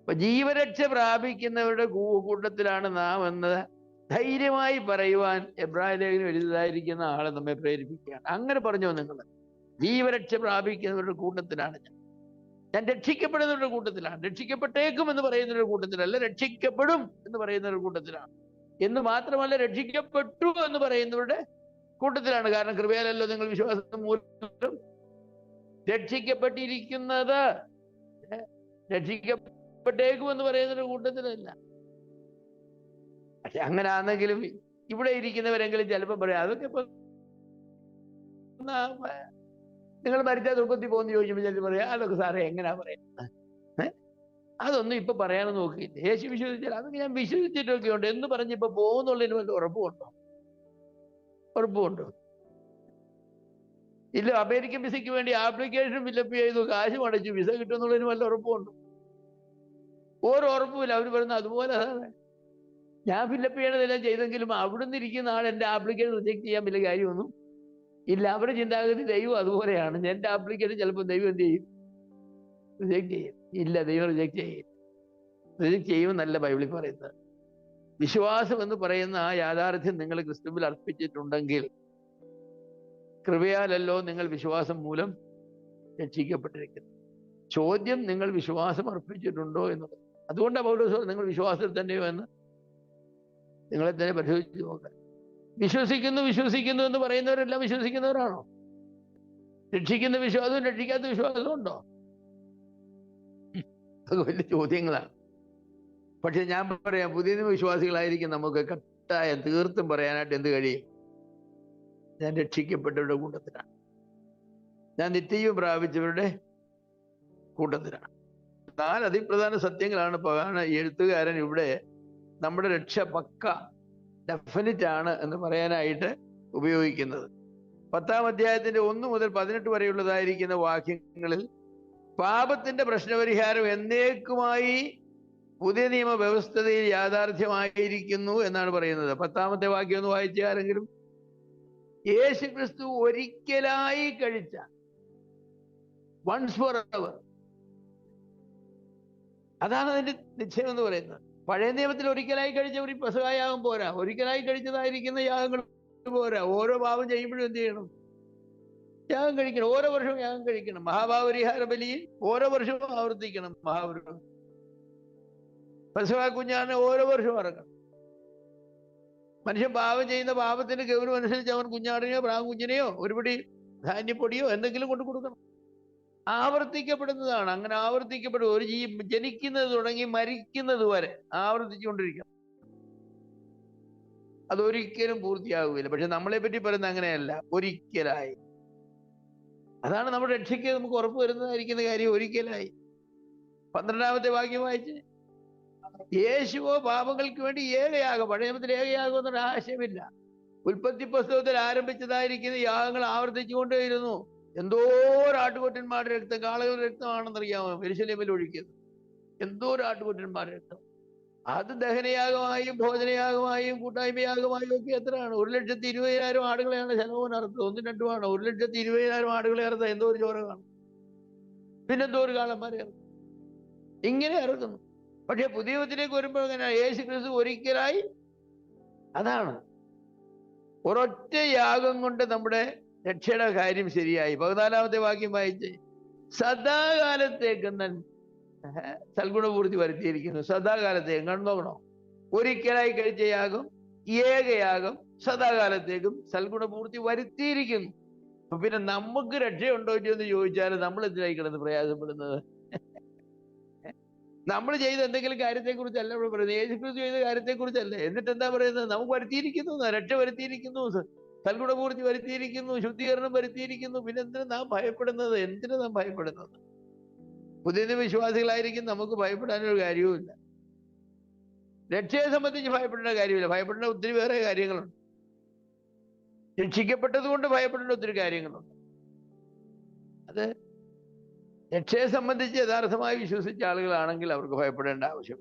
അപ്പൊ ജീവരക്ഷ പ്രാപിക്കുന്നവരുടെ കൂട്ടത്തിലാണ് നാം എന്ന് ധൈര്യമായി പറയുവാൻ എബ്രായ ലേഖനം എഴുതിയതായിരിക്കുന്ന ആളെ നമ്മെ പ്രേരിപ്പിക്കുകയാണ്. അങ്ങനെ പറഞ്ഞോ നിങ്ങൾ? ജീവരക്ഷ പ്രാപിക്കുന്നവരുടെ കൂട്ടത്തിലാണ് ഞാൻ രക്ഷിക്കപ്പെടുന്നവരുടെ കൂട്ടത്തിലാണ്. രക്ഷിക്കപ്പെട്ടേക്കും എന്ന് പറയുന്നവരുടെ കൂട്ടത്തിലല്ല, രക്ഷിക്കപ്പെടും എന്ന് പറയുന്നവരുടെ കൂട്ടത്തിലാണ്. എന്ന് മാത്രമല്ല, രക്ഷിക്കപ്പെട്ടു എന്ന് പറയുന്നവരുടെ കൂട്ടത്തിലാണ്. കാരണം കൃപയാലല്ലോ നിങ്ങൾ വിശ്വാസം മൂലം രക്ഷിക്കപ്പെട്ടിരിക്കുന്നത്. രക്ഷിക്കപ്പെട്ടേക്കും എന്ന് പറയുന്നവരുടെ കൂട്ടത്തിലല്ല. പക്ഷെ അങ്ങനെ ആണെങ്കിലും ഇവിടെ ഇരിക്കുന്നവരെങ്കിലും ചിലപ്പോൾ പറയാം, അതൊക്കെ ഇപ്പൊ നിങ്ങൾ മരിച്ചാൽ ദുഃഖത്തിൽ പോകുന്ന ചോദിക്കുമ്പോൾ ചിലപ്പോൾ പറയാം, അതൊക്കെ സാറേ എങ്ങനെയാ പറയുന്നത്? അതൊന്നും ഇപ്പൊ പറയാനും നോക്കിയില്ല. യേശു വിശ്വസിച്ചാൽ അതൊക്കെ ഞാൻ വിശ്വസിച്ചിട്ടൊക്കെ ഉണ്ട് എന്ന് പറഞ്ഞ് ഇപ്പൊ പോകുന്നുള്ളതിന് വല്ല ഉറപ്പുണ്ടോ? ഉറപ്പുണ്ടോ? ഇല്ല. അമേരിക്കൻ വിസയ്ക്ക് വേണ്ടി ആപ്ലിക്കേഷൻ ഫില്ലപ്പ് ചെയ്തു, കാശ് അടച്ചു, വിസ കിട്ടുമെന്നുള്ളതിന് വല്ല ഉറപ്പുണ്ടോ? ഓരോ ഉറപ്പുമില്ല. അവർ പറയുന്നത് അതുപോലെ ഞാൻ ഫില്ലപ്പ് ചെയ്യണതെല്ലാം ചെയ്തെങ്കിലും അവിടുന്ന് ഇരിക്കുന്ന ആൾ എൻ്റെ ആപ്ലിക്കേഷൻ റിജക്ട് ചെയ്യാൻ വലിയ കാര്യമൊന്നും ഇല്ല. അവരുടെ ചിന്താഗതി ദൈവം അതുപോലെയാണ്. എൻ്റെ ആപ്ലിക്കേഷൻ ചിലപ്പോൾ ദൈവം എന്ത് ചെയ്യും? റിജക്ട് ചെയ്യും. ഇല്ല, ദൈവം റിജക്ട് ചെയ്യും. റിജക്ട് ചെയ്യുമെന്നല്ല ബൈബിളിൽ പറയുന്നത്. വിശ്വാസം എന്ന് പറയുന്ന ആ യാഥാർത്ഥ്യം നിങ്ങൾ ക്രിസ്തുവിൽ അർപ്പിച്ചിട്ടുണ്ടെങ്കിൽ കൃപയാലല്ലോ നിങ്ങൾ വിശ്വാസം മൂലം രക്ഷിക്കപ്പെട്ടിരിക്കുന്നത്. ചോദ്യം നിങ്ങൾ വിശ്വാസം അർപ്പിച്ചിട്ടുണ്ടോ എന്നുള്ളത്. അതുകൊണ്ടാണ് പൗലോസ് നിങ്ങൾ വിശ്വാസത്തിൽ തന്നെയോ എന്ന് നിങ്ങളെ തന്നെ പരിശോധിച്ച് നോക്കാൻ. വിശ്വസിക്കുന്നു എന്ന് പറയുന്നവരെല്ലാം വിശ്വസിക്കുന്നവരാണോ? രക്ഷിക്കുന്ന വിശ്വാസവും രക്ഷിക്കാത്ത വിശ്വാസവും ഉണ്ടോ? അത് വലിയ ചോദ്യങ്ങളാണ്. പക്ഷെ ഞാൻ പറയാം, പുതിയ വിശ്വാസികളായിരിക്കും നമുക്ക് കട്ടായ തീർത്തും പറയാനായിട്ട് എന്ത് കഴിയും? ഞാൻ രക്ഷിക്കപ്പെട്ടവരുടെ കൂട്ടത്തിലാണ്, ഞാൻ നിത്യജീവൻ പ്രാപിച്ചവരുടെ കൂട്ടത്തിലാണ്. 4 അതിപ്രധാന സത്യങ്ങളാണ് എഴുത്തുകാരൻ ഇവിടെ നമ്മുടെ രക്ഷ പക്ക ഡെഫിനിറ്റ് ആണ് എന്ന് പറയാനായിട്ട് ഉപയോഗിക്കുന്നത്. 10-ാം അധ്യായത്തിന്റെ 1 മുതൽ 18 വരെയുള്ളതായിരിക്കുന്ന വാക്യങ്ങളിൽ പാപത്തിന്റെ പ്രശ്നപരിഹാരം എന്നേക്കുമായി പുതിയ നിയമ വ്യവസ്ഥതയിൽ യാഥാർത്ഥ്യമായിരിക്കുന്നു എന്നാണ് പറയുന്നത്. 10-ാമത്തെ വാക്യം ഒന്ന് വായിച്ച ആരെങ്കിലും? യേശു ക്രിസ്തു ഒരിക്കലായി കഴിച്ച, വൺസ് ഫോർ എവർ, അതാണ് അതിന്റെ നിശ്ചയം എന്ന് പറയുന്നത്. പഴയ നിയമത്തിൽ ഒരിക്കലായി കഴിച്ച ഒരു പെസഹായാഗം പോരാ, ഒരിക്കലായി കഴിച്ചതായിരിക്കുന്ന യാഗങ്ങൾ പോരാ. ഓരോ പാപം ചെയ്യുമ്പോഴും എന്ത് ചെയ്യണം? യാഗം കഴിക്കണം. ഓരോ വർഷവും യാഗം കഴിക്കണം. മഹാപാപരിഹാര ബലിയിൽ ഓരോ വർഷവും ആവർത്തിക്കണം. പെസഹാ കുഞ്ഞാണ് ഓരോ വർഷവും ഇറങ്ങണം. മനുഷ്യൻ പാപം ചെയ്യുന്ന പാപത്തിന്റെ ഗൗരവം അനുസരിച്ച് അവൻ കുഞ്ഞാടിനെയോ പ്രാകുഞ്ഞിനെയോ ഒരുപടി ധാന്യപ്പൊടിയോ എന്തെങ്കിലും കൊണ്ട് കൊടുക്കണം. ആവർത്തിക്കപ്പെടുന്നതാണ്. അങ്ങനെ ആവർത്തിക്കപ്പെടും. ഒരു ജനിക്കുന്നത് തുടങ്ങി മരിക്കുന്നത് വരെ ആവർത്തിച്ചുകൊണ്ടിരിക്കണം. അതൊരിക്കലും പൂർത്തിയാകുകയില്ല. പക്ഷെ നമ്മളെ പറ്റി പറയുന്നത് അങ്ങനെയല്ല, ഒരിക്കലായി. അതാണ് നമ്മുടെ രക്ഷയ്ക്ക് നമുക്ക് ഉറപ്പ് വരുന്നതായിരിക്കുന്ന കാര്യം, ഒരിക്കലായി. 12-ാമത്തെ വാക്യം വായിച്ച്, യേശുവോ പാപങ്ങൾക്ക് വേണ്ടി ഏകയാഗം. പഴയ നിയമത്തിൽ ഏകയാഗം എന്നൊരു ആശയമില്ല. ഉൽപ്പത്തി പുസ്തകത്തിൽ ആരംഭിച്ചതായിരിക്കുന്ന യാഗങ്ങൾ ആവർത്തിച്ചുകൊണ്ടേയിരുന്നു. എന്തോരാട്ടുകൊറ്റന്മാരുടെ രക്തം, കാളകളുടെ രക്തമാണെന്നറിയാമോ യെരൂശലേമിൽ ഒഴുക്കിയത്? എന്തോരാട്ടുകൊറ്റന്മാരുടെ രക്തം! അത് ദഹനയാഗമായും ഭോജനയാഗമായും കൂട്ടായ്മയാഗമായും ഒക്കെ എത്രയാണ്? 1,20,000 ആടുകളെയാണ് ശലോമോൻ അറുത്തത്. 1-2 1,20,000 ആടുകളെ അറുത്ത എന്തോ ഒരു ചോര കാണും. പിന്നെന്തോ ഒരു കാളന്മാരെ ഇറക്കും. ഇങ്ങനെ ഇറക്കുന്നു. പക്ഷെ പുതിയ യുഗത്തിലേക്ക് വരുമ്പോൾ എങ്ങനെയാണ്? യേശു ക്രിസ്തു ഒരിക്കലായി. അതാണ് ഒരൊറ്റ യാഗം കൊണ്ട് നമ്മുടെ രക്ഷയുടെ കാര്യം ശരിയായി. 14-ാമത്തെ വാക്യം വായിച്ച്, സദാകാലത്തേക്ക് സൽഗുണപൂർത്തി വരുത്തിയിരിക്കുന്നു. സദാകാലത്തേക്കും കണ്ടു നോക്കണോ? ഒരിക്കലായി കഴിച്ച യാഗം, ഏകയാഗം, സദാകാലത്തേക്കും സൽഗുണപൂർത്തി വരുത്തിയിരിക്കുന്നു. അപ്പൊ പിന്നെ നമുക്ക് രക്ഷയുണ്ടോ എന്ന് ചോദിച്ചാൽ നമ്മൾ എന്തിനായി കിടന്ന് പ്രയാസപ്പെടുന്നത്? നമ്മൾ ചെയ്ത എന്തെങ്കിലും കാര്യത്തെക്കുറിച്ചല്ല ഇവിടെ പറയുന്നത്. യേശുക്രിസ്തു ചെയ്ത കാര്യത്തെക്കുറിച്ചല്ലേ. എന്നിട്ട് എന്താ പറയുന്നത്? നമുക്ക് വരുത്തിയിരിക്കുന്നു, രക്ഷ വരുത്തിയിരിക്കുന്നു, സൽഗുണപൂർത്തി വരുത്തിയിരിക്കുന്നു, ശുദ്ധീകരണം വരുത്തിയിരിക്കുന്നു. പിന്നെ എന്തിനാ നാം ഭയപ്പെടുന്നത്? എന്തിനാ നാം ഭയപ്പെടുന്നത്? പുതിയ വിശ്വാസികളായിരിക്കും നമുക്ക് ഭയപ്പെടാനൊരു കാര്യവുമില്ല. രക്ഷയെ സംബന്ധിച്ച് ഭയപ്പെടേണ്ട കാര്യമില്ല. ഭയപ്പെടേണ്ട ഒത്തിരി വേറെ കാര്യങ്ങളുണ്ട്. രക്ഷിക്കപ്പെട്ടത് കൊണ്ട് ഭയപ്പെടേണ്ട ഒത്തിരി കാര്യങ്ങളുണ്ട്. അത് രക്ഷയെ സംബന്ധിച്ച് യഥാർത്ഥമായി വിശ്വസിച്ച ആളുകളാണെങ്കിൽ അവർക്ക് ഭയപ്പെടേണ്ട ആവശ്യം.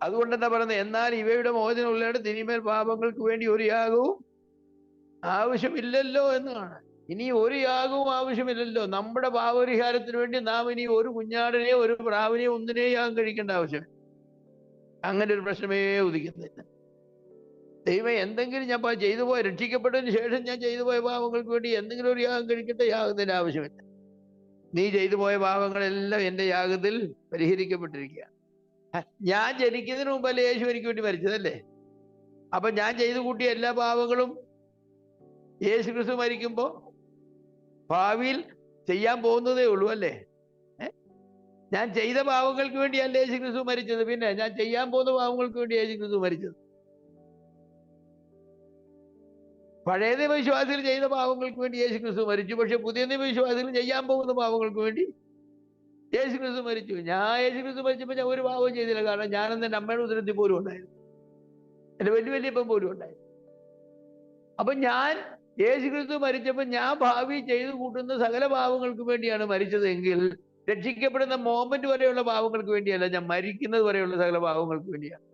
അതുകൊണ്ട് എന്താ പറയുന്നത്? എന്നാൽ ഇവയുടെ മോചനം ഉള്ളയുടെ തിരിമേൽ പാപങ്ങൾക്ക് വേണ്ടി ഒരു യാഗവും ആവശ്യമില്ലല്ലോ എന്നാണ്. ഇനി ഒരു യാഗവും ആവശ്യമില്ലല്ലോ. നമ്മുടെ പാപപരിഹാരത്തിന് വേണ്ടി നാം ഇനി ഒരു കുഞ്ഞാടിനെയോ ഒരു പ്രാവിനെയോ ഒന്നിനെയോ യാഗം കഴിക്കേണ്ട ആവശ്യമില്ല. അങ്ങനെ ഒരു പ്രശ്നമേ ഉദിക്കുന്നില്ല. ദൈവം എന്തെങ്കിലും ഞാൻ ചെയ്തു പോയ, രക്ഷിക്കപ്പെട്ടതിന് ശേഷം ഞാൻ ചെയ്തു പോയ പാപങ്ങൾക്ക് വേണ്ടി എന്തെങ്കിലും ഒരു യാഗം കഴിക്കട്ടെ? യാഗത്തിന്റെ ആവശ്യമില്ല. നീ ചെയ്തു പോയ പാപങ്ങളെല്ലാം എൻ്റെ യാഗത്തിൽ പരിഹരിക്കപ്പെട്ടിരിക്കുകയാണ്. ഞാൻ ജനിക്കുന്നതിന് മുമ്പല്ലേ യേശു എനിക്ക് വേണ്ടി മരിച്ചതല്ലേ? അപ്പൊ ഞാൻ ചെയ്തു കൂട്ടിയ എല്ലാ പാപങ്ങളും യേശു ക്രിസ്തു മരിക്കുമ്പോ ഭാവിയിൽ ചെയ്യാൻ പോകുന്നതേ ഉള്ളൂ അല്ലേ? ഞാൻ ചെയ്ത പാപങ്ങൾക്ക് വേണ്ടിയല്ല യേശു ക്രിസ്തു മരിച്ചത്. പിന്നെ ഞാൻ ചെയ്യാൻ പോകുന്ന പാപങ്ങൾക്ക് വേണ്ടി യേശു ക്രിസ്തു മരിച്ചത്. പഴയ നിയമ വിശ്വാസികൾ ചെയ്ത പാപങ്ങൾക്ക് വേണ്ടി യേശു ക്രിസ്തു മരിച്ചു. പക്ഷെ പുതിയ നിയമ വിശ്വാസികൾ ചെയ്യാൻ പോകുന്ന പാപങ്ങൾക്ക് വേണ്ടി യേശു ക്രിസ്തു മരിച്ചു. ഞാൻ യേശു ക്രിസ്തു മരിച്ചപ്പോൾ ഞാൻ ഒരു പാപവും ചെയ്തില്ല. കാരണം ഞാനെന്ന് എൻ്റെ അമ്മയുടെ ഉദരത്തിൽ പോലും ഉണ്ടായിരുന്നു, എൻ്റെ വല്യപ്പൻ പോലും ഉണ്ടായിരുന്നു. അപ്പൊ ഞാൻ യേശു ക്രിസ്തു മരിച്ചപ്പോൾ ഞാൻ ഭാവി ചെയ്തു കൂട്ടുന്ന സകല പാപങ്ങൾക്ക് വേണ്ടിയാണ് മരിച്ചതെങ്കിൽ രക്ഷിക്കപ്പെടുന്ന മോമെന്റ് വരെയുള്ള പാപങ്ങൾക്ക് വേണ്ടിയല്ല, ഞാൻ മരിക്കുന്നത് വരെയുള്ള സകല പാപങ്ങൾക്ക് വേണ്ടിയാണ്.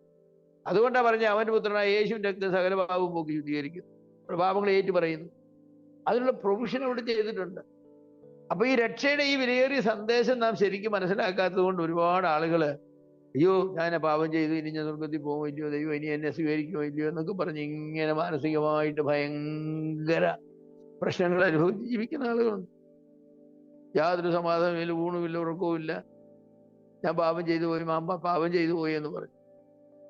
അതുകൊണ്ടാണ് പറഞ്ഞ അവന്റെ പുത്രനായ യേശുവിന്റെ രക്തം സകല പാപവും പോക്കി ശുദ്ധീകരിക്കുന്നു, പാപങ്ങളെ ഏറ്റു പറയുന്നു. അതിനുള്ള പ്രൊവിഷൻ അവിടെ ചെയ്തിട്ടുണ്ട്. അപ്പൊ ഈ രക്ഷയുടെ ഈ വിലയേറിയ സന്ദേശം നാം ശരിക്കും മനസ്സിലാക്കാത്തത് കൊണ്ട് ഒരുപാട് ആളുകൾ അയ്യോ ഞാൻ പാപം ചെയ്തു, ഇനി ഞാൻ സ്വർഗത്തിൽ പോകുമോ ഇല്ലയോ, ദൈവം ഇനി എന്നെ സ്വീകരിക്കുമോ ഇല്ലയോ എന്നൊക്കെ പറഞ്ഞ് ഇങ്ങനെ മാനസികമായിട്ട് ഭയങ്കര പ്രശ്നങ്ങൾ അനുഭവിച്ച് ജീവിക്കുന്ന ആളുകളുണ്ട്. യാതൊരു സമാധാനമില്ല, ഊണുമില്ല, ഉറക്കവുമില്ല. ഞാൻ പാപം ചെയ്തു പോയി, പാപം ചെയ്തു പോയി എന്ന് പറഞ്ഞു.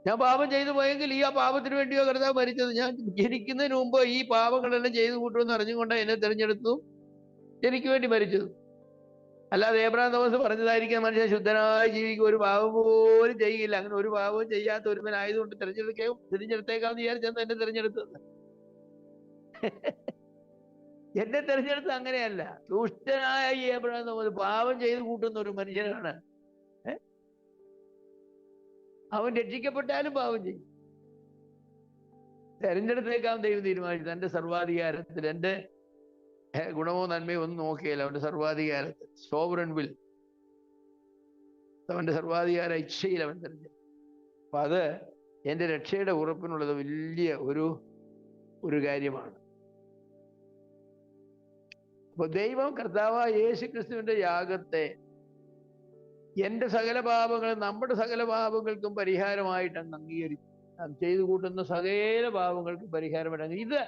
ഞാൻ പാപം ചെയ്തു പോയെങ്കിൽ ഈ ആ പാപത്തിന് വേണ്ടിയോ കർത്താവ് മരിച്ചത്? ഞാൻ ജനിക്കുന്നതിന് മുമ്പ് ഈ പാപങ്ങളെല്ലാം ചെയ്തു കൂട്ടുമെന്ന് അറിഞ്ഞുകൊണ്ട് എന്നെ തിരഞ്ഞെടുത്തു, എനിക്ക് വേണ്ടി മരിച്ചത്. അല്ലാതെ ഏബ്രഹാം തോമസ് പറഞ്ഞതായിരിക്കും മനുഷ്യൻ ശുദ്ധനായി ജീവിക്കും, ഒരു പാപം പോലും ചെയ്യില്ല. അങ്ങനെ ഒരു പാപവും ചെയ്യാത്ത ഒരുവനായതുകൊണ്ട് തിരഞ്ഞെടുത്തേക്കാന്ന് വിചാരിച്ചാൽ എന്നെ തിരഞ്ഞെടുത്തത്. എന്നെ തിരഞ്ഞെടുത്തത് അങ്ങനെയല്ല. ദുഷ്ടനായ ഈ ഏബ്രഹാം തോമസ് പാപം ചെയ്ത് കൂട്ടുന്ന ഒരു മനുഷ്യനാണ്. അവൻ രക്ഷിക്കപ്പെട്ടാലും പാപം ചെയ്യും. തെരഞ്ഞെടുത്തേക്കാൻ ദൈവം തീരുമാനിച്ചു തന്റെ സർവാധികാരത്തിൽ. എന്റെ ഗുണമോ നന്മയോ ഒന്നും നോക്കിയല്ല, അവന്റെ സർവാധികാരത്തിൽ, സോവറൻ വിൽ, അവന്റെ സർവാധികാര ഇച്ഛയിൽ അവൻ തെരഞ്ഞെടുത്തു. അപ്പൊ അത് എന്റെ രക്ഷയുടെ ഉറപ്പിനുള്ളത് വലിയ ഒരു കാര്യമാണ്. അപ്പൊ ദൈവം കർത്താവായ യേശു ക്രിസ്തുവിന്റെ യാഗത്തെ എന്റെ സകല പാപങ്ങളും നമ്മുടെ സകല പാപങ്ങൾക്കും പരിഹാരമായിട്ടാണ് അംഗീകരിച്ചു. നാം ചെയ്തു കൂട്ടുന്ന സകല പാപങ്ങൾക്കും പരിഹാരമായിട്ട് ഇത്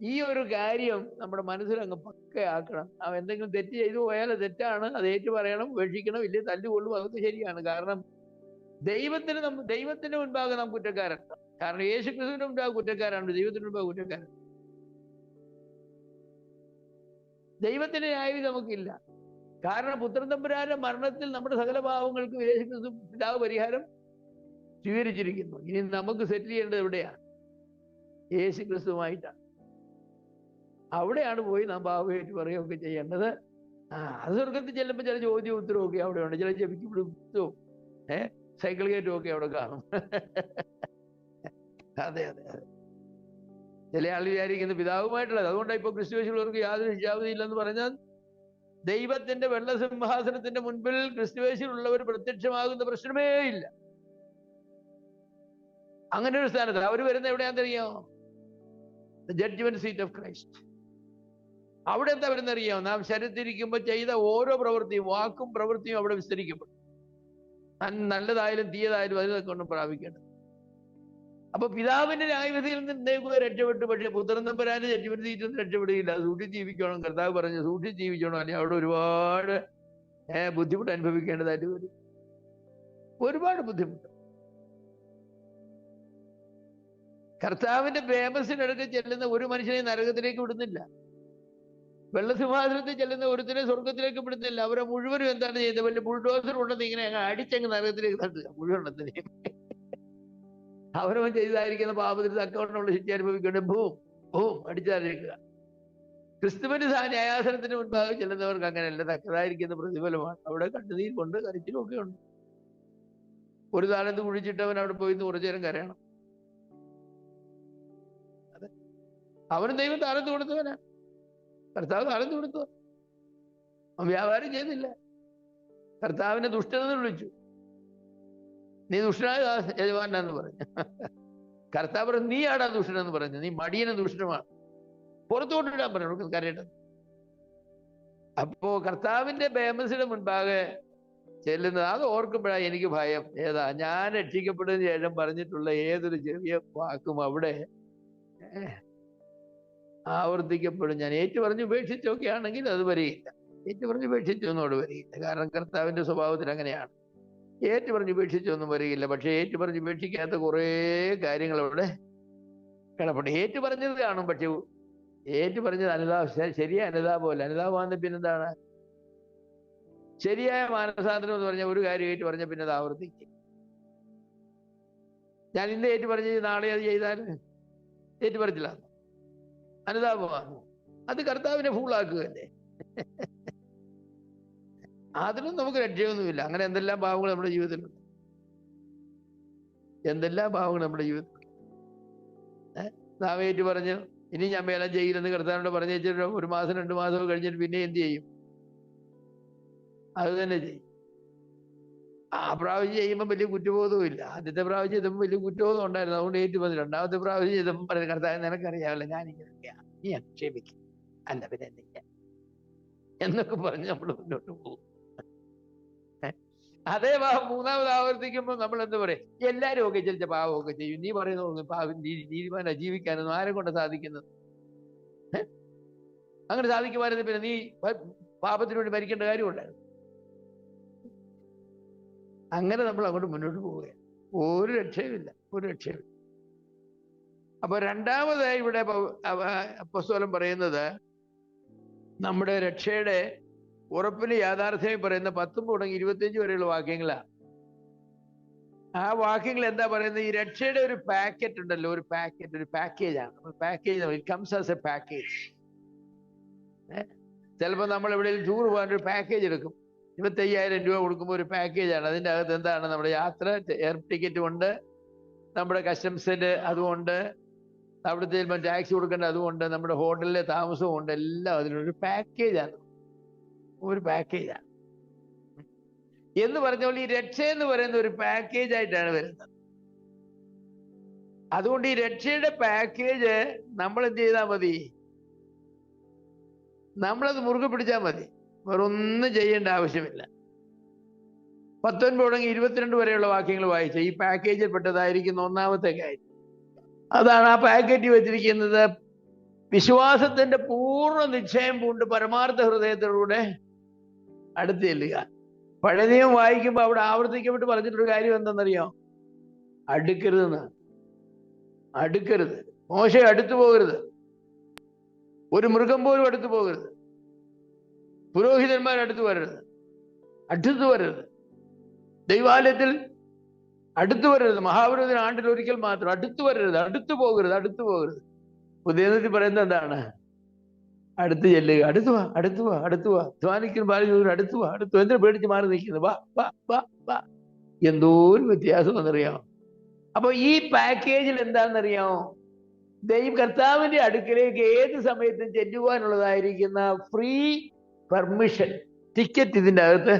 ഈ ഒരു കാര്യം നമ്മുടെ മനസ്സിൽ അങ്ങ് പക്കയാക്കണം. നാം എന്തെങ്കിലും തെറ്റ് ചെയ്തു പോയാൽ തെറ്റാണ്, അത് ഏറ്റു പറയണം, ഉപേക്ഷിക്കണം, ഇല്ലേ തല്ലുകൊള്ളും, അതൊക്കെ ശരിയാണ്. കാരണം ദൈവത്തിന്റെ മുൻപാകെ നാം കുറ്റക്കാരാണ്. കാരണം യേശു ക്രിസ്തുവിന്റെ മുൻപാകെ കുറ്റക്കാരാണ്, ദൈവത്തിന്റെ മുൻപാകെ കുറ്റക്കാരൻ. ദൈവത്തിന്റെ ന്യായം നമുക്കില്ല. കാരണം പുത്രൻ തമ്പുരാന്റെ മരണത്തിൽ നമ്മുടെ സകല പാവങ്ങൾക്കും യേശു ക്രിസ്തു പിതാവ് പരിഹാരം സ്വീകരിച്ചിരിക്കുന്നു. ഇനി നമുക്ക് സെറ്റിൽ ചെയ്യേണ്ടത് എവിടെയാണ്? യേശു ക്രിസ്തുവായിട്ടാണ്. അവിടെയാണ് പോയി നാം പാവമായിട്ട് പറയുകയൊക്കെ ചെയ്യേണ്ടത്. അത് സ്വർഗത്തിൽ ചെല്ലുമ്പോൾ ചില ചോദ്യവും ഉത്തരവും ഒക്കെ അവിടെയുണ്ട്. ചില ജപിക്കപ്പെടും, സൈക്കിൾ കയറ്റും ഒക്കെ അവിടെ കാണും. അതെ അതെ അതെ. ചില ആൾ വിചാരിക്കുന്നത് പിതാവുമായിട്ടുള്ളത്. അതുകൊണ്ടാണ് ഇപ്പൊ ക്രിസ്തുവേശുള്ളവർക്ക് യാതൊരു ശിക്ഷാവിധിയില്ലെന്ന് പറഞ്ഞാൽ ദൈവത്തിന്റെ വെള്ളസിംഹാസനത്തിന്റെ മുൻപിൽ ക്രിസ്തുവേശുള്ളവർ പ്രത്യക്ഷമാകുന്ന പ്രശ്നമേ ഇല്ല. അങ്ങനെ ഒരു സ്ഥാനത്ത് അവർ വരുന്ന എവിടെയാണെന്നറിയാമോ? Judgement seat of Christ. അവിടെ എന്താ വരുന്നറിയാമോ? നാം ശരീരത്തിരിക്കുമ്പോൾ ചെയ്ത ഓരോ പ്രവൃത്തിയും, വാക്കും പ്രവൃത്തിയും അവിടെ വിസ്തരിക്കപ്പെടും. നല്ലതായാലും തീയതായാലും അതിനൊക്കെ കൊണ്ട് പ്രാപിക്കേണ്ടത്. അപ്പൊ പിതാവിന്റെ ന്യായവിധിയിൽ നിന്ന് രക്ഷപ്പെട്ടു. പക്ഷെ പുത്രൻ തമ്പുരാന്റെ ജഡ്ജ്മെന്റ് സീറ്റിൽ നിന്ന് രക്ഷപ്പെടുകയില്ല. സൂക്ഷിച്ച് ജീവിക്കണം. കർത്താവ് പറഞ്ഞു സൂക്ഷിച്ച് ജീവിക്കണം, അല്ലെങ്കിൽ അവിടെ ഒരുപാട് ബുദ്ധിമുട്ട് അനുഭവിക്കേണ്ടതായിട്ട് വരും. ഒരുപാട് ബുദ്ധിമുട്ട്. കർത്താവിന്റെ പ്രേമസിനടുക്ക് ചെല്ലുന്ന ഒരു മനുഷ്യനെ നരകത്തിലേക്ക് വിടുന്നില്ല. വെള്ളസിംഹാസനത്തിൽ ചെല്ലുന്ന ഒരുത്തിനെ സ്വർഗത്തിലേക്ക് വിടുന്നില്ല. അവരെ മുഴുവനും എന്താണ് ചെയ്യുന്നത്? വലിയ ബുൾഡോസർ ഉണ്ടെന്ന് ഇങ്ങനെ അടിച്ചങ്ങ് നരകത്തിലേക്ക് തട്ടുക മുഴുവനെണ്ണത്തിനെയും. അവരവൻ ചെയ്തായിരിക്കുന്ന പാപത്തിന് തക്കവണ്ണമുള്ള ശിക്ഷ അനുഭവിക്കേണ്ട ഭൂം അടിച്ചാലിരിക്കുക. ക്രിസ്തുവിന്റെ ന്യായാസനത്തിന് മുൻപാകെ ചെല്ലുന്നവർക്ക് അങ്ങനെയല്ല, തക്കതായിരിക്കുന്ന പ്രതിഫലമാണ്. അവിടെ കണ്ണുനീർ കൊണ്ട് കരച്ചിലും ഒക്കെ ഉണ്ട്. ഒരു താലന്ത് കുഴിച്ചിട്ടവൻ അവിടെ പോയി കുറച്ചു നേരം കരയണം. അതെ, അവനും ദൈവം താലന്ത് കൊടുത്തവനാണ്. കർത്താവ് താലന്ത് കൊടുത്തു, അവൻ വ്യാപാരം ചെയ്തില്ല. കർത്താവിനെ ദുഷ്ടനെന്ന് വിളിച്ചു. നീ ദുഷ്ടനായ യജമാനാന്ന് പറഞ്ഞു. കർത്താവ് പറഞ്ഞു നീ ആടാ ദുഷ്ടനെന്ന് പറഞ്ഞു. നീ മടിയനും ദുഷ്ടനുമാണ്, പുറത്തോട്ടിടാൻ പറഞ്ഞു കരയേണ്ടത്. അപ്പോ കർത്താവിന്റെ ബേമസിന്റെ മുൻപാകെ ചെല്ലുന്നത് അത് ഓർക്കുമ്പോഴാണ് എനിക്ക് ഭയം. ഏതാ ഞാൻ രക്ഷിക്കപ്പെടുന്നതിന് ശേഷം പറഞ്ഞിട്ടുള്ള ഏതൊരു ചെറിയ വാക്കും അവിടെ ആവർത്തിക്കപ്പെടും. ഞാൻ ഏറ്റുപറഞ്ഞ് ഉപേക്ഷിച്ചൊക്കെ ആണെങ്കിൽ അത് വരികയില്ല. ഏറ്റുപറഞ്ഞ് ഉപേക്ഷിച്ചൊന്നും അവിടെ വരികയില്ല. കാരണം കർത്താവിന്റെ സ്വഭാവത്തിൽ അങ്ങനെയാണ്. ഏറ്റുപറഞ്ഞ് ഉപേക്ഷിച്ചൊന്നും വരികയില്ല. പക്ഷെ ഏറ്റുപറഞ്ഞ് ഉപേക്ഷിക്കാത്ത കുറേ കാര്യങ്ങൾ അവിടെ കിടപ്പുണ്ട്. ഏറ്റുപറഞ്ഞത് കാണും, പക്ഷെ ഏറ്റുപറഞ്ഞത് ശരിയായ അനുതാപമല്ല. അനുതാപമാകുന്ന പിന്നെന്താണ്? ശരിയായ മാനസാന്തരം എന്ന് പറഞ്ഞാൽ ഒരു കാര്യം ഏറ്റു പറഞ്ഞ പിന്നെ അത് ആവർത്തിക്കും. ഞാൻ ഇന്ന് ഏറ്റുപറഞ്ഞ് നാളെ അത് ചെയ്താൽ ഏറ്റുപറച്ചില്ല, അനുതാപമാണ്. അത് കർത്താവിനെ ഫൂളാക്കുകയല്ലേ. അതിനും നമുക്ക് രക്ഷയൊന്നുമില്ല. അങ്ങനെ എന്തെല്ലാം ഭാവങ്ങൾ നമ്മുടെ ജീവിതത്തിലുണ്ട്, എന്തെല്ലാം ഭാവങ്ങൾ നമ്മുടെ ജീവിതത്തിലുണ്ട്. നാം ഏറ്റു പറഞ്ഞു ഇനി ഞാൻ മേലം ചെയ്യില്ലെന്ന് കർത്താവിനോട് പറഞ്ഞു വെച്ചിട്ട് 1 മാസം 2 മാസം കഴിഞ്ഞിട്ട് പിന്നെ എന്ത് ചെയ്യും? അത് തന്നെ ചെയ്യും. ആ പ്രാവശ്യം ചെയ്യുമ്പോൾ വലിയ കുറ്റബോധവും ഇല്ല. ആദ്യത്തെ പ്രാവശ്യം ചെയ്തപ്പോൾ വലിയ കുറ്റബോധം ഉണ്ടായിരുന്നു, അതുകൊണ്ട് ഏറ്റു പറഞ്ഞു. 2ാമത്തെ പ്രാവശ്യം ചെയ്തപ്പോൾ പറഞ്ഞു കർത്താവ് നിനക്കറിയാമല്ലോ ഞാനിങ്ങനെയൊക്കെയാണ്, നീ ക്ഷമിക്കും, അല്ല പിന്നെ എന്നൊക്കെ പറഞ്ഞ് നമ്മൾ മുന്നോട്ട് പോകും. അതേ പാപം മൂന്നാമത് ആവർത്തിക്കുമ്പോൾ നമ്മൾ എന്താ പറയും? എല്ലാരും ഒക്കെ ചില പാവമൊക്കെ ചെയ്യും, നീ പറയുന്ന പാവം നീതിമാന ജീവിക്കാനൊന്നും ആരെ കൊണ്ട് സാധിക്കുന്നത്? അങ്ങനെ സാധിക്കുമായിരുന്നു പിന്നെ നീ പാപത്തിന് വേണ്ടി മരിക്കേണ്ട കാര്യമുണ്ടായിരുന്നു? അങ്ങനെ നമ്മൾ അങ്ങോട്ട് മുന്നോട്ട് പോവുകയാണ്. ഒരു രക്ഷയുമില്ല, ഒരു രക്ഷയുമില്ല. അപ്പൊ രണ്ടാമത് ഇവിടെ അപ്പോസ്തലൻ പറയുന്നത് നമ്മുടെ രക്ഷയുടെ ഉറപ്പിന് യാഥാർത്ഥ്യം പറയുന്ന 10 തുടങ്ങി 25 വരെയുള്ള വാക്യങ്ങളാണ്. ആ വാക്യങ്ങൾ എന്താ പറയുന്നത്? ഈ രക്ഷയുടെ ഒരു പാക്കറ്റ് ഉണ്ടല്ലോ, ഒരു പാക്കറ്റ്, ഒരു പാക്കേജാണ്. Package it comes as A package. ചിലപ്പോൾ നമ്മൾ എവിടെയെങ്കിലും ടൂർ പോകാൻ ഒരു പാക്കേജ് എടുക്കും, 25,000 രൂപ കൊടുക്കുമ്പോൾ ഒരു പാക്കേജാണ്. അതിൻ്റെ അകത്ത് എന്താണ്? നമ്മുടെ യാത്ര, എയർ ടിക്കറ്റും ഉണ്ട്, നമ്മുടെ കസ്റ്റംസിൻ്റെ അതുകൊണ്ട്, അവിടുത്തെ ചിലപ്പോൾ ടാക്സി കൊടുക്കേണ്ട അതുകൊണ്ട്, നമ്മുടെ ഹോട്ടലിലെ താമസവും ഉണ്ട്, എല്ലാം അതിലൊരു പാക്കേജാണ്, ഒരു പാക്കേജാണ്. എന്ന് പറഞ്ഞാൽ ഈ രക്ഷ എന്ന് പറയുന്ന ഒരു പാക്കേജ് ആയിട്ടാണ് വരുന്നത്. അതുകൊണ്ട് ഈ രക്ഷയുടെ പാക്കേജ് നമ്മൾ എന്ത് ചെയ്താൽ മതി? നമ്മളത് മുറുകെ പിടിച്ചാൽ മതി, വേറൊന്നും ചെയ്യേണ്ട ആവശ്യമില്ല. 19 തുടങ്ങി 22 വരെയുള്ള വാക്യങ്ങൾ വായിച്ച ഈ പാക്കേജിൽ പെട്ടതായിരിക്കുന്ന ഒന്നാമത്തെ കാര്യം അതാണ്. ആ പാക്കേജിൽ വെച്ചിരിക്കുന്നത് വിശ്വാസത്തിന്റെ പൂർണ്ണ നിശ്ചയം പൂണ്ട് പരമാർത്ഥ ഹൃദയത്തിലൂടെ അടുത്ത് ചെല്ലുക. പഴയ നിയമം വായിക്കുമ്പോൾ അവിടെ ആവർത്തിക്കപ്പെട്ട് പറഞ്ഞിട്ടൊരു കാര്യം എന്തെന്നറിയോ? അടുക്കരുതെന്ന്. അടുക്കരുത്. മോശ അടുത്തു പോകരുത്, ഒരു മൃഗം പോലും അടുത്തു പോകരുത്, പുരോഹിതന്മാർ അടുത്തു വരരുത്, അടുത്തു വരരുത്, ദൈവാലയത്തിൽ അടുത്തു വരരുത്, മഹാപുരോഹിതൻ ആണ്ടിൽ ഒരിക്കൽ മാത്രം അടുത്തു വരരുത്, അടുത്തു പോകരുത്, അടുത്തു പോകരുത്. പുതിയ നിയമത്തിൽ പറയുന്നത് എന്താണ്? അടുത്ത് ചെല്ലുക, അടുത്തു വാ, അടുത്തു വാ, അടുത്തു വാ, ധ്വാനിക്കുന്ന ബാലചൂർ അടുത്തു വാ, അടുത്തു. എന്തിനു പേടിച്ച് മാറി നിൽക്കുന്നത്? വാ വാ വാ വാ. എന്തോ ഒരു വ്യത്യാസം എന്നറിയാമോ? അപ്പൊ ഈ പാക്കേജിൽ എന്താണെന്നറിയാമോ? കർത്താവിന്റെ അടുക്കലേക്ക് ഏത് സമയത്തും ചെല്ലുവാനുള്ളതായിരിക്കുന്ന ഫ്രീ പെർമിഷൻ ടിക്കറ്റ് ഇതിൻ്റെ അകത്ത്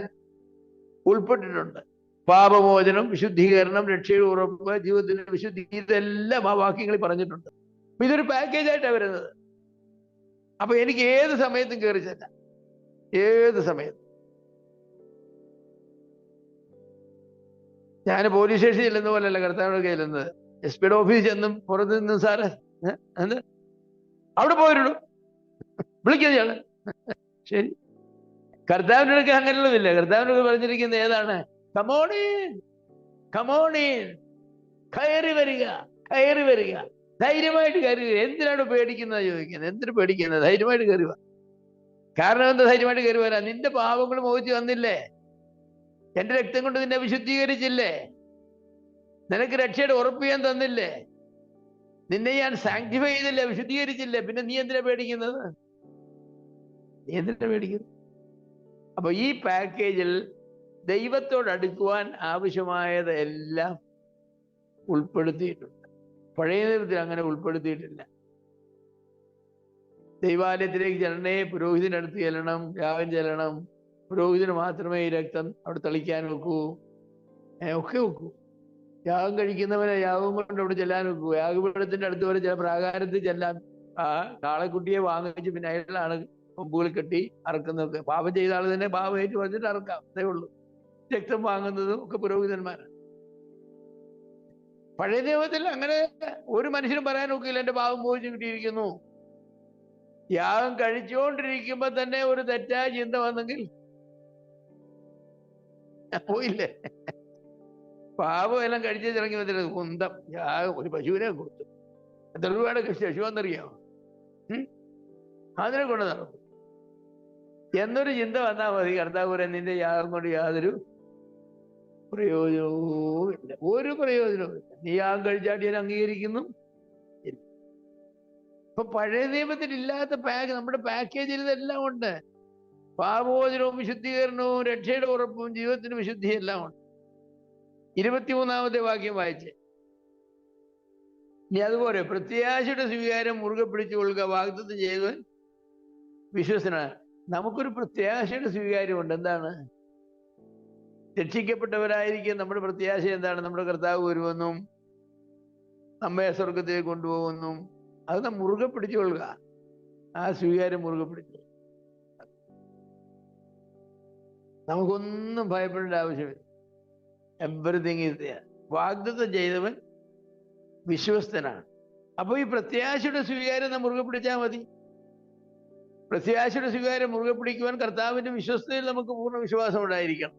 ഉൾപ്പെട്ടിട്ടുണ്ട്. പാപമോചനം, വിശുദ്ധീകരണം, രക്ഷയുടെ ഉറപ്പ്, ജീവിതത്തിന്റെ വിശുദ്ധി, ഇതെല്ലാം ആ വാക്യങ്ങളിൽ പറഞ്ഞിട്ടുണ്ട്. അപ്പൊ ഇതൊരു പാക്കേജായിട്ടാണ് വരുന്നത്. അപ്പൊ എനിക്ക് ഏത് സമയത്തും കയറി ചെല്ലാം, ഏത് സമയത്തും. ഞാൻ പോലീസ് സ്റ്റേഷനിൽ ചെല്ലുന്ന പോലെയല്ല കർത്താവിനോട് ചെല്ലുന്നത്. SP ഓഫീസിൽ ചെന്നും പുറത്ത് നിന്നും സാറ് എന്ത് അവിടെ പോയിരുന്നു വിളിക്കുന്നത് ഞങ്ങൾ. ശരി, കർത്താവിനൊക്കെ അങ്ങനെയുള്ളതില്ല. കർത്താവിനൊക്കെ പറഞ്ഞിരിക്കുന്നത് ഏതാണ്? കമോണീൻ, കമോണീൻ, കയറി വരിക, കയറി വരിക, ധൈര്യമായിട്ട് കയറി വരിക. എന്തിനാണ് പേടിക്കുന്നത് ചോദിക്കുന്നത്? എന്തിനു പേടിക്കുന്നത്? ധൈര്യമായിട്ട് കയറുക. കാരണം എന്താ ധൈര്യമായിട്ട് കയറി വരാൻ? നിന്റെ പാപങ്ങൾ മോഹിച്ച് വന്നില്ലേ? എന്റെ രക്തം കൊണ്ട് നിന്നെ വിശുദ്ധീകരിച്ചില്ലേ? നിനക്ക് രക്ഷയുടെ ഉറപ്പ് ഞാൻ തന്നില്ലേ? നിന്നെ ഞാൻ സാങ്ക്ടിഫൈ ചെയ്തില്ലേ? വിശുദ്ധീകരിച്ചില്ലേ? പിന്നെ നീ എന്തിനാ പേടിക്കുന്നത്? നീ എന്തിനാ പേടിക്കുന്നത്? അപ്പൊ ഈ പാക്കേജിൽ ദൈവത്തോട് അടുക്കുവാൻ ആവശ്യമായത് എല്ലാം ഉൾപ്പെടുത്തിയിട്ടുണ്ട്. പഴയ നിയമത്തിൽ അങ്ങനെ ഉൾപ്പെടുത്തിയിട്ടില്ല. ദൈവാലയത്തിലേക്ക് ചെല്ലണേ, പുരോഹിതനടുത്ത് ചെല്ലണം, യാഗം ചെല്ലണം, പുരോഹിതന് മാത്രമേ ഈ രക്തം അവിടെ തളിക്കാൻ വെക്കൂ, ഒക്കെ വെക്കൂ. യാഗം കഴിക്കുന്നവനെ യാഗം കൊണ്ട് അവിടെ ചെല്ലാൻ വെക്കൂ. യാഗപീഠത്തിന്റെ അടുത്ത് വരെ ചില പ്രാകാരത്തിൽ ചെല്ലാൻ കാളക്കുട്ടിയെ വാങ്ങിച്ച് പിന്നെ അയാളാണ് കൊമ്പുകൾ കെട്ടി അറക്കുന്നത്. പാപം ചെയ്ത ആൾ തന്നെ പാപം ഏറ്റു പറഞ്ഞിട്ട് അറക്കാം, അതേ ഉള്ളൂ. രക്തം വാങ്ങുന്നതും ഒക്കെ പുരോഹിതന്മാരാണ്. പഴയ നിയമത്തിൽ അങ്ങനെ ഒരു മനുഷ്യനും പറയാൻ നോക്കില്ല എന്റെ പാപം മോചിച്ച് കിട്ടിയിരിക്കുന്നു. യാഗം കഴിച്ചുകൊണ്ടിരിക്കുമ്പോ തന്നെ ഒരു തെറ്റായ ചിന്ത വന്നെങ്കിൽ പോയില്ലേ? പാപം എല്ലാം കഴിച്ചിറങ്ങി വന്നിട്ട് കുന്തം യാഗം ഒരു പശുവിനെ കൊടുത്തു. എത്ര രൂപയുടെ പശു വന്നറിയാമോ? അതിനെ കൊണ്ട് നടക്കും എന്നൊരു ചിന്ത വന്നാൽ മതി. കർത്താവ് പറയാൻ നിന്റെ യാഗം കൊണ്ട് യാതൊരു പ്രയോജനവും ഇല്ല, ഒരു പ്രയോജനവും ഇല്ല. നീ യാഗം കഴിച്ചാട്ടി ഞാൻ അംഗീകരിക്കുന്നു. ഇപ്പൊ പഴയ നിയമത്തിൽ ഇല്ലാത്ത നമ്മുടെ പാക്കേജിൽ ഇതെല്ലാം ഉണ്ട്. പാപമോചനവും വിശുദ്ധീകരണവും രക്ഷയുടെ ഉറപ്പും ജീവിതത്തിന് വിശുദ്ധി എല്ലാം ഉണ്ട്. 23-ാമത്തെ വാക്യം വായിച്ചേ. ഇനി അതുപോലെ പ്രത്യാശയുടെ സ്വീകാരം മുറുകെ പിടിച്ചു കൊള്ളുക, വാഗ്ദത്തം ചെയ്തവൻ വിശ്വസനാണ്. നമുക്കൊരു പ്രത്യാശയുടെ സ്വീകാര്യമുണ്ട്. എന്താണ്? രക്ഷിക്കപ്പെട്ടവരായിരിക്കും നമ്മുടെ പ്രത്യാശ എന്താണ്? നമ്മുടെ കർത്താവ് വരുമെന്നും നമ്മെ സ്വർഗത്തിലേക്ക് കൊണ്ടുപോകുന്നു. അത് നാം മുറുകെ പിടിച്ചു കൊള്ളുക. ആ സ്വീകാര്യം മുറുകെ പിടിച്ചു. നമുക്കൊന്നും ഭയപ്പെടേണ്ട ആവശ്യമില്ല. Everything is there. വാഗ്ദത്തം ചെയ്തവൻ വിശ്വസ്തനാണ്. അപ്പൊ ഈ പ്രത്യാശയുടെ സ്വീകാര്യം നാം മുറുകെ പിടിച്ചാൽ മതി. പ്രത്യാശയുടെ സ്വീകാര്യം മുറുകെ പിടിക്കുവാൻ കർത്താവിന്റെ വിശ്വസ്തയിൽ നമുക്ക് പൂർണ്ണ വിശ്വാസം ഉണ്ടായിരിക്കണം.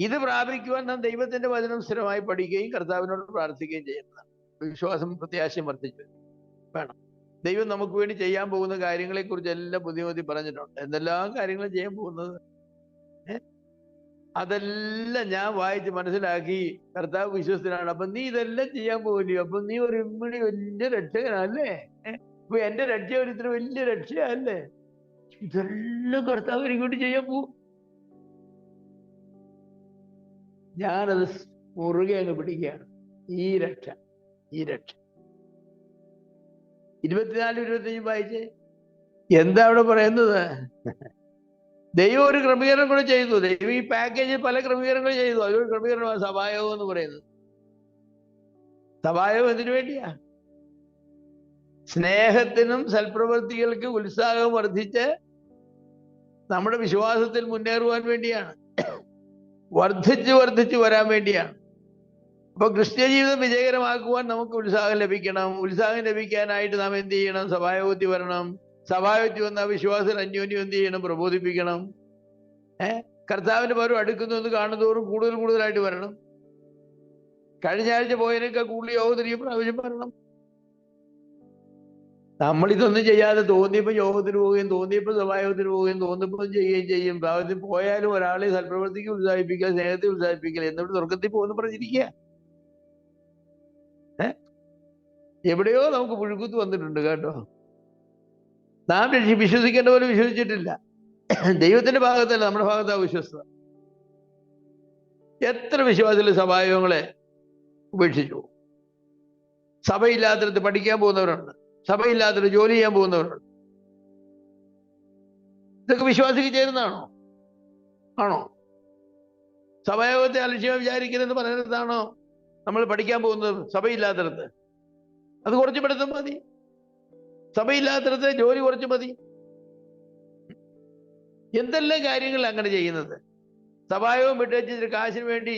ഇത് പ്രാപിക്കുവാൻ നാം ദൈവത്തിന്റെ വചനം സ്ഥിരമായി പഠിക്കുകയും കർത്താവിനോട് പ്രാർത്ഥിക്കുകയും ചെയ്യുന്നതാണ്. വിശ്വാസം പ്രത്യാശയും വർദ്ധിച്ചു വേണം. ദൈവം നമുക്ക് വേണ്ടി ചെയ്യാൻ പോകുന്ന കാര്യങ്ങളെ കുറിച്ച് എല്ലാം പുതിയ പറഞ്ഞിട്ടുണ്ട്. എന്തെല്ലാം കാര്യങ്ങളും ചെയ്യാൻ പോകുന്നത് അതെല്ലാം ഞാൻ വായിച്ച് മനസ്സിലാക്കി. കർത്താവ് വിശ്വസ്തനാണ്. അപ്പൊ നീ ഇതെല്ലാം ചെയ്യാൻ പോകില്ലയോ? അപ്പൊ നീ ഒരു ഇമ്മിണി വലിയ രക്ഷകനല്ലേ? അപ്പൊ എന്റെ രക്ഷ ഒരിത്ര വലിയ രക്ഷയല്ലേ? ഇതെല്ലാം കർത്താവ് ഇങ്ങോട്ട് ചെയ്യാൻ പോകും. ഞാനത് മുറുകെ അങ്ങ് പിടിക്കുകയാണ്. ഈ രക്ഷ 24-25 വായിച്ചേ. എന്താ അവിടെ പറയുന്നത്? ദൈവം ഒരു ക്രമീകരണം കൂടെ ചെയ്തു. ദൈവം ഈ പാക്കേജിൽ പല ക്രമീകരണങ്ങൾ ചെയ്തു. അതിലൊരു ക്രമീകരണമാണ് സഭായോഗം എന്ന് പറയുന്നത്. സഭായോഗം എന്തിനു വേണ്ടിയാ? സ്നേഹത്തിനും സൽപ്രവൃത്തികൾക്ക് ഉത്സാഹം വർദ്ധിച്ച് നമ്മുടെ വിശ്വാസത്തിൽ മുന്നേറുവാൻ വേണ്ടിയാണ്. വർദ്ധിച്ചു വരാൻ വേണ്ടിയാണ്. അപ്പൊ ക്രിസ്ത്യ ജീവിതം വിജയകരമാക്കുവാൻ നമുക്ക് ഉത്സാഹം ലഭിക്കണം. ഉത്സാഹം ലഭിക്കാനായിട്ട് നാം എന്ത് ചെയ്യണം? സഭായോഗത്തിൽ വരണം. സഭായോഗത്തിൽ വന്ന വിശ്വാസത്തിൽ അന്യോന്യം എന്ത് ചെയ്യണം? പ്രബോധിപ്പിക്കണം. കർത്താവിന്റെ പകരം അടുക്കുന്നു എന്ന് കാണുന്നതോറും കൂടുതലായിട്ട് വരണം. കഴിഞ്ഞ ആഴ്ച പോയതിനൊക്കെ കൂടുതൽ യോഗത്തിന് ഈ പ്രാവശ്യം വരണം. നമ്മളിതൊന്നും ചെയ്യാതെ തോന്നിയപ്പോൾ യോഗത്തിന് പോവുകയും തോന്നിയപ്പോൾ സഭായോഗത്തിന് പോവുകയും തോന്നിയപ്പോൾ ചെയ്യുകയും ചെയ്യും. ഭാവത്തിൽ പോയാലും ഒരാളെ സൽപ്രവൃത്തിക്ക് ഉത്സാഹിപ്പിക്കുക, സ്നേഹത്തെ ഉത്സാഹിപ്പിക്കുക, എന്നിട്ട് സ്വർഗത്തിൽ പോകുന്നു പറഞ്ഞിരിക്കുക. എവിടെയോ നമുക്ക് പുഴുക്കുത്ത് വന്നിട്ടുണ്ട് കേട്ടോ. നാം വിശ്വസിക്കേണ്ട പോലെ വിശ്വസിച്ചിട്ടില്ല. ദൈവത്തിന്റെ ഭാഗത്തല്ല, നമ്മുടെ ഭാഗത്താ വിശ്വസ്തത. എത്ര വിശ്വാസികൾ സഭായോഗങ്ങളെ ഉപേക്ഷിച്ചു. സഭയില്ലാത്തിടത്ത് പഠിക്കാൻ പോകുന്നവരുണ്ട്, സഭയില്ലാത്തിടത്ത് ജോലി ചെയ്യാൻ പോകുന്നവരുണ്ട്. ഇതൊക്കെ വിശ്വാസിക്ക് ചേരുന്നതാണോ? ആണോ? സഭായോഗത്തെ അലക്ഷ്യം വിചാരിക്കരുതെന്ന് പറയുന്നതാണോ നമ്മൾ പഠിക്കാൻ പോകുന്നത്? സഭയില്ലാത്തിടത്ത് അത് കുറച്ച് പഠിത്തം മതി. സഭയില്ലാത്തിടത്ത് ജോലി കുറച്ച് മതി. എന്തെല്ലാം കാര്യങ്ങൾ അങ്ങനെ ചെയ്യുന്നത്? സഭായോഗം വിട്ട് വെച്ചിട്ട് കാശിന് വേണ്ടി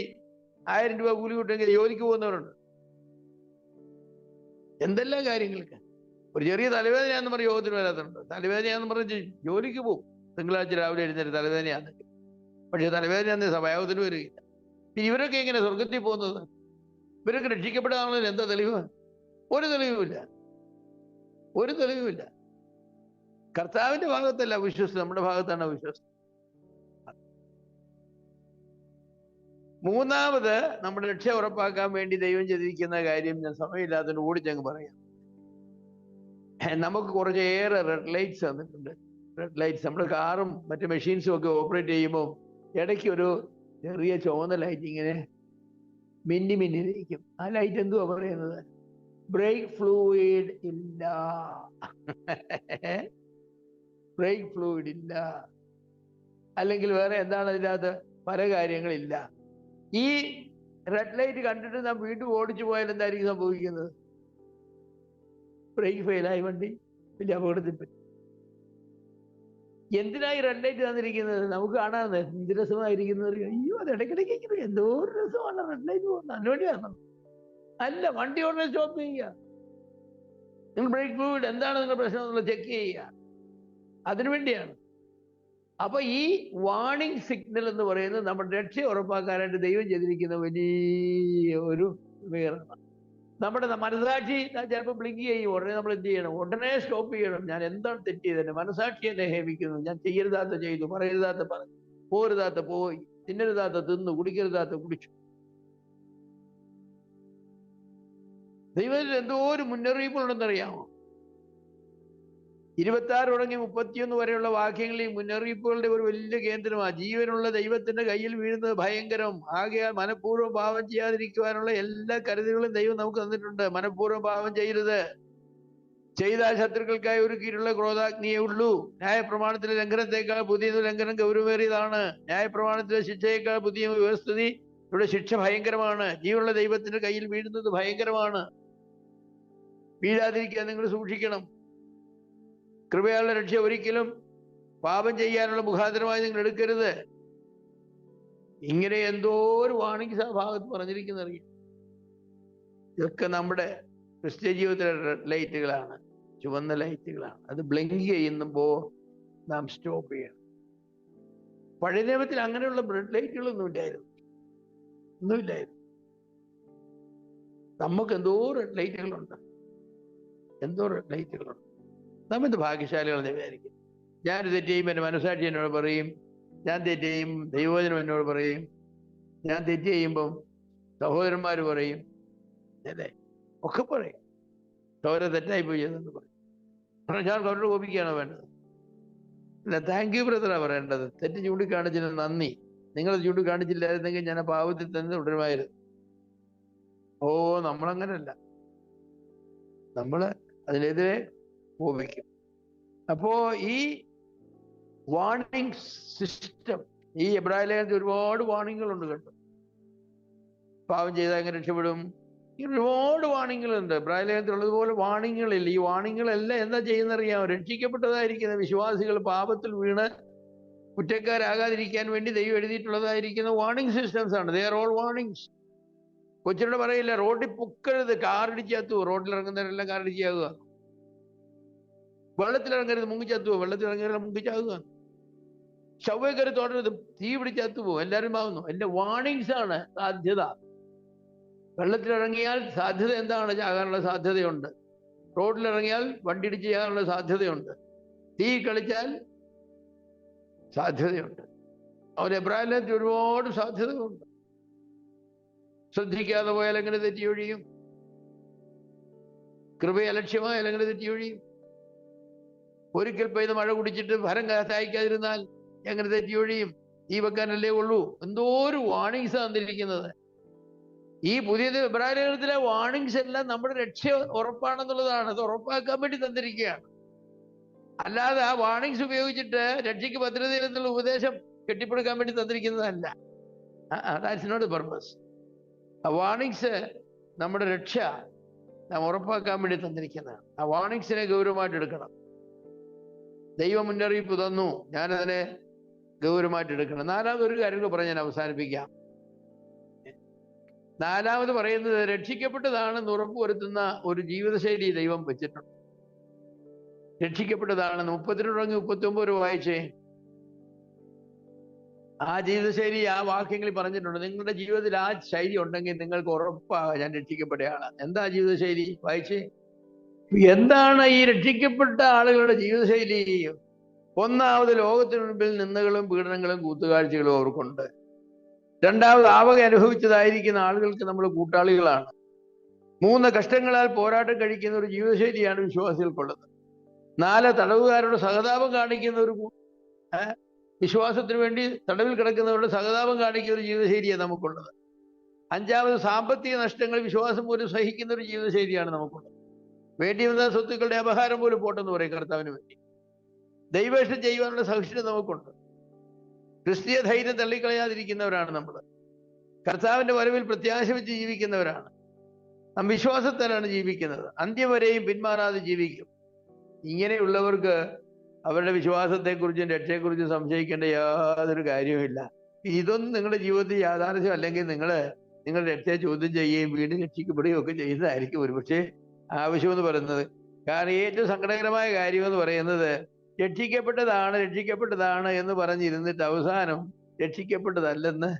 1000 രൂപ കൂലി കിട്ടുമെങ്കിൽ ജോലിക്ക് പോകുന്നവരുണ്ട്. എന്തെല്ലാം കാര്യങ്ങൾക്ക്. ഒരു ചെറിയ തലവേദനയാണെന്ന് പറഞ്ഞ് യോഗത്തിന് വരാത്തുണ്ട്. തലവേദനയാണെന്ന് പറഞ്ഞ് ജോലിക്ക് പോകും. തിങ്കളാഴ്ച രാവിലെ എഴുന്നേറ്റ് തലവേദനയാണെങ്കിൽ. പക്ഷെ തലവേദനയാണെന്ന് സഭായോഗത്തിന് വരികയില്ല. ഇവരൊക്കെ എങ്ങനെ സ്വർഗത്തിൽ പോകുന്നത്? ഇവരൊക്കെ രക്ഷിക്കപ്പെടാനുള്ള എന്താ തെളിവ്? ഒരു തെളിവുമില്ല. കർത്താവിന്റെ ഭാഗത്തല്ല വിശ്വസ്ത, നമ്മുടെ ഭാഗത്താണ് വിശ്വസ്ത. മൂന്നാമത് നമ്മുടെ രക്ഷ ഉറപ്പാക്കാൻ വേണ്ടി ദൈവം ചെയ്തിരിക്കുന്ന കാര്യം ഞാൻ സമയമില്ലാത്തതിന് ഓടിച്ചങ്ങ് പറയാം. നമുക്ക് കുറച്ചേറെ റെഡ് ലൈറ്റ്സ് തന്നിട്ടുണ്ട്. റെഡ് ലൈറ്റ്സ് നമ്മുടെ കാറും മറ്റു മെഷീൻസും ഒക്കെ ഓപ്പറേറ്റ് ചെയ്യുമ്പോൾ ഇടയ്ക്ക് ഒരു ചെറിയ ചുവന്ന ലൈറ്റ് ഇങ്ങനെ മിന്നിരിക്കും. ആ ലൈറ്റ് എന്തുവാ പറയുന്നത്? ബ്രേക്ക് ഫ്ലൂയിഡ് ഇല്ല. ബ്രേക്ക് ഫ്ലൂയിഡ് ഇല്ല. അല്ലെങ്കിൽ വേറെ എന്താണ് അതിനകത്ത്? പല കാര്യങ്ങളില്ല. ഈ റെഡ് ലൈറ്റ് കണ്ടിട്ട് നാം വീണ്ടും ഓടിച്ചു പോയാൽ എന്തായിരിക്കും സംഭവിക്കുന്നത്? ബ്രേക്ക് ഫെയിലായി വണ്ടി വലിയ അപകടത്തിൽ പറ്റും. എന്തിനായി റെഡ് ലൈറ്റ് തന്നിരിക്കുന്നത്? നമുക്ക് കാണാൻ എന്ത് രസമായിരിക്കുന്നത്. അയ്യോ, അത് ഇടയ്ക്കിടയ്ക്ക് എന്തോ ഒരു രസമാണ് റെഡ് ലൈറ്റ് പോകുന്നത്. അതിനുവേണ്ടിയാണ്. അല്ല, വണ്ടി ഉടനെ സ്റ്റോപ്പ് ചെയ്യുക. നിങ്ങൾ ബ്രേക്ക് ഫ്ലൂയിഡ് എന്താണ് നിങ്ങളുടെ പ്രശ്നം എന്നുള്ളത് ചെക്ക് ചെയ്യുക. അതിനുവേണ്ടിയാണ്. അപ്പൊ ഈ വാർണിംഗ് സിഗ്നൽ എന്ന് പറയുന്നത് നമ്മുടെ രക്ഷ ഉറപ്പാക്കാനായിട്ട് ദൈവം ചെയ്തിരിക്കുന്ന വലിയ ഒരു വിവരണമാണ്. നമ്മുടെ മനസാക്ഷി ചിലപ്പോൾ ബ്ലിങ്ക് ചെയ്യും. ഉടനെ നമ്മൾ എന്ത് ചെയ്യണം? ഉടനെ സ്റ്റോപ്പ് ചെയ്യണം. ഞാൻ എന്താണ് തെറ്റ് ചെയ്തത്? മനസാക്ഷി എന്നെ ഹേമിക്കുന്നു. ഞാൻ ചെയ്യരുതാത്ത ചെയ്തു, പറയരുതാത്ത പറഞ്ഞു, പോരുതാത്ത പോയി, തിന്നരുതാത്ത തിന്നു, കുടിക്കരുതാത്ത കുടിച്ചു. ദൈവത്തിൽ എന്തോ ഒരു മുന്നറിയിപ്പുണ്ടെന്നറിയാമോ? 26 തുടങ്ങി 31 വരെയുള്ള വാക്യങ്ങളിൽ ഈ മുന്നറിയിപ്പുകളുടെ ഒരു വലിയ കേന്ദ്രമാണ്. ജീവനുള്ള ദൈവത്തിന്റെ കയ്യിൽ വീഴുന്നത് ഭയങ്കരം. ആകയാൽ മനഃപൂർവ്വം പാപം ചെയ്യാതിരിക്കുവാനുള്ള എല്ലാ കരുതലുകളും ദൈവം നമുക്ക് തന്നിട്ടുണ്ട്. മനഃപൂർവ്വം പാപം ചെയ്യരുത്. ചെയ്താൽ ശത്രുക്കൾക്കായി ഒരുക്കിയിട്ടുള്ള ക്രോധാഗ്നിയേ ഉള്ളൂ. ന്യായപ്രമാണത്തിലെ ലംഘനത്തെക്കാൾ പുതിയ ലംഘനം ഗൗരവമേറിയതാണ്. ന്യായപ്രമാണത്തിലെ ശിക്ഷയേക്കാൾ പുതിയ വ്യവസ്ഥിതി ഇവിടെ ശിക്ഷ ഭയങ്കരമാണ്. ജീവനുള്ള ദൈവത്തിന്റെ കയ്യിൽ വീഴുന്നത് ഭയങ്കരമാണ്. വീഴാതിരിക്കാൻ നിങ്ങൾ സൂക്ഷിക്കണം. കൃപയുള്ള രക്ഷ ഒരിക്കലും പാപം ചെയ്യാനുള്ള മുഖാന്തരമായി നിങ്ങൾ എടുക്കരുത്. ഇങ്ങനെ എന്തോ ഒരു വാണിംഗ്സ് ആ ഭാഗത്ത് പറഞ്ഞിരിക്കുന്നറിയാം. ഇതൊക്കെ നമ്മുടെ ക്രിസ്ത്യ ജീവിതത്തിലെ റെഡ് ലൈറ്റുകളാണ്, ചുവന്ന ലൈറ്റുകളാണ്. അത് ബ്ലിങ്ക് ചെയ്യുമ്പോൾ നാം സ്റ്റോപ്പ് ചെയ്യണം. പഴയ നിയമത്തിൽ അങ്ങനെയുള്ള റെഡ് ലൈറ്റുകളൊന്നും ഇല്ലായിരുന്നു, ഒന്നുമില്ലായിരുന്നു. നമുക്ക് എന്തോ റെഡ് ലൈറ്റുകളുണ്ട്, എന്തോ റെഡ് ലൈറ്റുകളുണ്ട്. നാം എന്ത് ഭാഗ്യശാലികളെന്ന് വിചാരിക്കും. ഞാനൊരു തെറ്റ് ചെയ്യുമ്പോൾ എൻ്റെ മനസ്സാക്ഷി എന്നോട് പറയും, ഞാൻ തെറ്റ് ചെയ്യും ദൈവവചനം എന്നോട് പറയും, ഞാൻ തെറ്റ് ചെയ്യുമ്പം സഹോദരന്മാർ പറയും, അല്ലേ, ഒക്കെ പറയും. സഹോദരൻ തെറ്റായി പോയി എന്ന് പറയും. ഞാൻ അവരോട് കോപിക്കുകയാണോ വേണ്ടത്? അല്ല, താങ്ക് യു ബ്രദറാ പറയേണ്ടത്. തെറ്റ് ചൂണ്ടിക്കാണിച്ചതിന് നന്ദി. നിങ്ങൾ ചൂണ്ടിക്കാണിച്ചില്ലായിരുന്നെങ്കിൽ ഞാൻ ആ പാവത്തിൽ തന്നെ തുടരുമായിരുന്നു. ഓ, നമ്മളങ്ങനല്ല, നമ്മൾ അതിനെതിരെ കോപിക്കും. അപ്പോ ഈ വാർണിംഗ് സിസ്റ്റം, ഈ എബ്രായ ലേഖനത്തിൽ ഒരുപാട് വാർണിങ്ങുകളുണ്ട് കേട്ടോ. പാവം ചെയ്താൽ എങ്ങനെ രക്ഷപ്പെടും, ഒരുപാട് വാണിങ്ങുകളുണ്ട് എബ്രായ ലേഖനത്തിൽ. ഉള്ളതുപോലെ വാണിങ്ങുകളില്ല. ഈ വാണിങ്ങുകളെല്ലാം എന്താ ചെയ്യുന്നറിയാമോ? രക്ഷിക്കപ്പെട്ടതായിരിക്കുന്ന വിശ്വാസികൾ പാപത്തിൽ വീണ് കുറ്റക്കാരാകാതിരിക്കാൻ വേണ്ടി ദൈവം എഴുതിയിട്ടുള്ളതായിരിക്കുന്ന വാർണിംഗ് സിസ്റ്റംസ് ആണ്. They are all warnings. കൊച്ചിനോട് പറയില്ല റോഡിൽ പൊക്കരുത്, കാറിടിച്ചാത്തു. റോഡിൽ ഇറങ്ങുന്നവരെല്ലാം കാറിടിച്ചാകുക. വെള്ളത്തിലിറങ്ങരുത്, മുങ്ങിച്ചാത്തു. വെള്ളത്തിലിറങ്ങരുത്, മുങ്ങിച്ചാകുക. ശവ്വ കയറി തോടരുത്, തീ പിടിച്ചാത്തു പോകും. എല്ലാവരും ആവുന്നു. എന്റെ വാർണിംഗ്സ് ആണ് സാധ്യത. വെള്ളത്തിലിറങ്ങിയാൽ സാധ്യത എന്താണ്? ചാകാനുള്ള സാധ്യതയുണ്ട്. റോഡിലിറങ്ങിയാൽ വണ്ടിയിടിച്ച് ചെയ്യാനുള്ള സാധ്യതയുണ്ട്. തീ കളിച്ചാൽ സാധ്യതയുണ്ട്. അവർ എബ്രാഹിം ഒരുപാട് സാധ്യതകളുണ്ട്. ശ്രദ്ധിക്കാതെ പോയാൽ എങ്ങനെ തെറ്റിയൊഴിയും? കൃപയെ അലക്ഷ്യമായാൽ എങ്ങനെ തെറ്റിയൊഴിയും? ഒരിക്കൽ പെയ്ത് മഴ കുടിച്ചിട്ട് ഫലം കായ്ക്കാതിരുന്നാൽ എങ്ങനെ തെറ്റിയൊഴിയും? തീ വെക്കാനല്ലേ ഉള്ളൂ. എന്തോ ഒരു വാണിങ്സ് തന്നിരിക്കുന്നത്. ഈ പുതിയ എബ്രായ ലേഖനത്തിലെ വാണിങ്സ് എല്ലാം നമ്മുടെ രക്ഷ ഉറപ്പാണെന്നുള്ളതാണ്. അത് ഉറപ്പാക്കാൻ വേണ്ടി തന്നിരിക്കുകയാണ്. അല്ലാതെ ആ വാണിങ്സ് ഉപയോഗിച്ചിട്ട് രക്ഷയ്ക്ക് ഭദ്രതയിലെന്നുള്ള ഉപദേശം കെട്ടിപ്പടുക്കാൻ വേണ്ടി തന്നിരിക്കുന്നതല്ല. That's not the purpose. ആ വാണിങ്സ് നമ്മുടെ രക്ഷ നാം ഉറപ്പാക്കാൻ വേണ്ടി തന്നിരിക്കുന്നതാണ്. ആ വാണിങ്സിനെ ഗൗരവമായിട്ട് എടുക്കണം. ദൈവം മുന്നറിയിപ്പ് തന്നു, ഞാനതിനെ ഗൗരവമായിട്ട് എടുക്കണം. നാലാമതൊരു കാര്യം കൂടെ പറഞ്ഞ് ഞാൻ അവസാനിപ്പിക്കാം. നാലാമത് പറയുന്നത് രക്ഷിക്കപ്പെട്ടതാണെന്ന് ഉറപ്പുവരുത്തുന്ന ഒരു ജീവിതശൈലി ദൈവം വെച്ചിട്ടുണ്ട്. രക്ഷിക്കപ്പെട്ടതാണെന്ന് 32-39 വായിച്ചേ. ആ ജീവിതശൈലി ആ വാക്യങ്ങളിൽ പറഞ്ഞിട്ടുണ്ട്. നിങ്ങളുടെ ജീവിതത്തിൽ ആ ശൈലി ഉണ്ടെങ്കിൽ നിങ്ങൾക്ക് ഉറപ്പാണ് ഞാൻ രക്ഷിക്കപ്പെട്ടയാണ്. എന്താ ജീവിതശൈലി? വായിച്ചേ. എന്താണ് ഈ രക്ഷിക്കപ്പെട്ട ആളുകളുടെ ജീവിതശൈലി? ഒന്നാമത്, ലോകത്തിന് മുൻപിൽ നിന്ദകളും പീഡനങ്ങളും കൂത്തുകാഴ്ചകളും അവർക്കുണ്ട്. രണ്ടാമത്, ആവക അനുഭവിച്ചതായിരിക്കുന്ന ആളുകൾക്ക് നമ്മൾ കൂട്ടാളികളാണ്. 3, കഷ്ടങ്ങളാൽ പോരാട്ടം കഴിക്കുന്ന ഒരു ജീവിതശൈലിയാണ് വിശ്വാസികൾക്കുള്ളത്. 4, തടവുകാരുടെ സഹതാപം കാണിക്കുന്ന ഒരു വിശ്വാസത്തിന് വേണ്ടി തടവിൽ കിടക്കുന്നവരുടെ സഹതാപം കാണിക്കുന്ന ഒരു ജീവിതശൈലിയാണ് നമുക്കുള്ളത്. 5, സാമ്പത്തിക നഷ്ടങ്ങൾ വിശ്വാസം പോലും സഹിക്കുന്ന ഒരു ജീവിതശൈലിയാണ് നമുക്കുള്ളത്. വേണ്ടി വന്ന സ്വത്തുക്കളുടെ അപഹാരം പോലും പോട്ടെന്ന് പറയും കർത്താവിന് വേണ്ടി. ദൈവേഷ്ടം ചെയ്യുവാനുള്ള സഹിഷ്ണുത നമുക്കുണ്ട്. ക്രിസ്തീയ ധൈര്യം തള്ളിക്കളയാതിരിക്കുന്നവരാണ് നമ്മൾ. കർത്താവിന്റെ വരവിൽ പ്രത്യാശ വെച്ച് ജീവിക്കുന്നവരാണ്. നാം വിശ്വാസത്താലാണ് ജീവിക്കുന്നത്. അന്ത്യം വരെയും പിന്മാറാതെ ജീവിക്കും. ഇങ്ങനെയുള്ളവർക്ക് അവരുടെ വിശ്വാസത്തെക്കുറിച്ചും രക്ഷയെക്കുറിച്ചും സംശയിക്കേണ്ട യാതൊരു കാര്യവുമില്ല. ഇതൊന്നും നിങ്ങളുടെ ജീവിതത്തിൽ യാഥാർത്ഥ്യം അല്ലെങ്കിൽ നിങ്ങളുടെ രക്ഷയെ ചോദ്യം ചെയ്യുകയും വീണ്ടും രക്ഷിക്കപ്പെടുകയും ഒക്കെ ചെയ്യുന്നതായിരിക്കും ഒരുപക്ഷെ ആവശ്യമെന്ന് പറയുന്നത്. കാരണം ഏറ്റവും സങ്കടകരമായ കാര്യമെന്ന് പറയുന്നത് രക്ഷിക്കപ്പെട്ടതാണ് എന്ന് പറഞ്ഞിരുന്നിട്ട് അവസാനം രക്ഷിക്കപ്പെട്ടതല്ലെന്ന്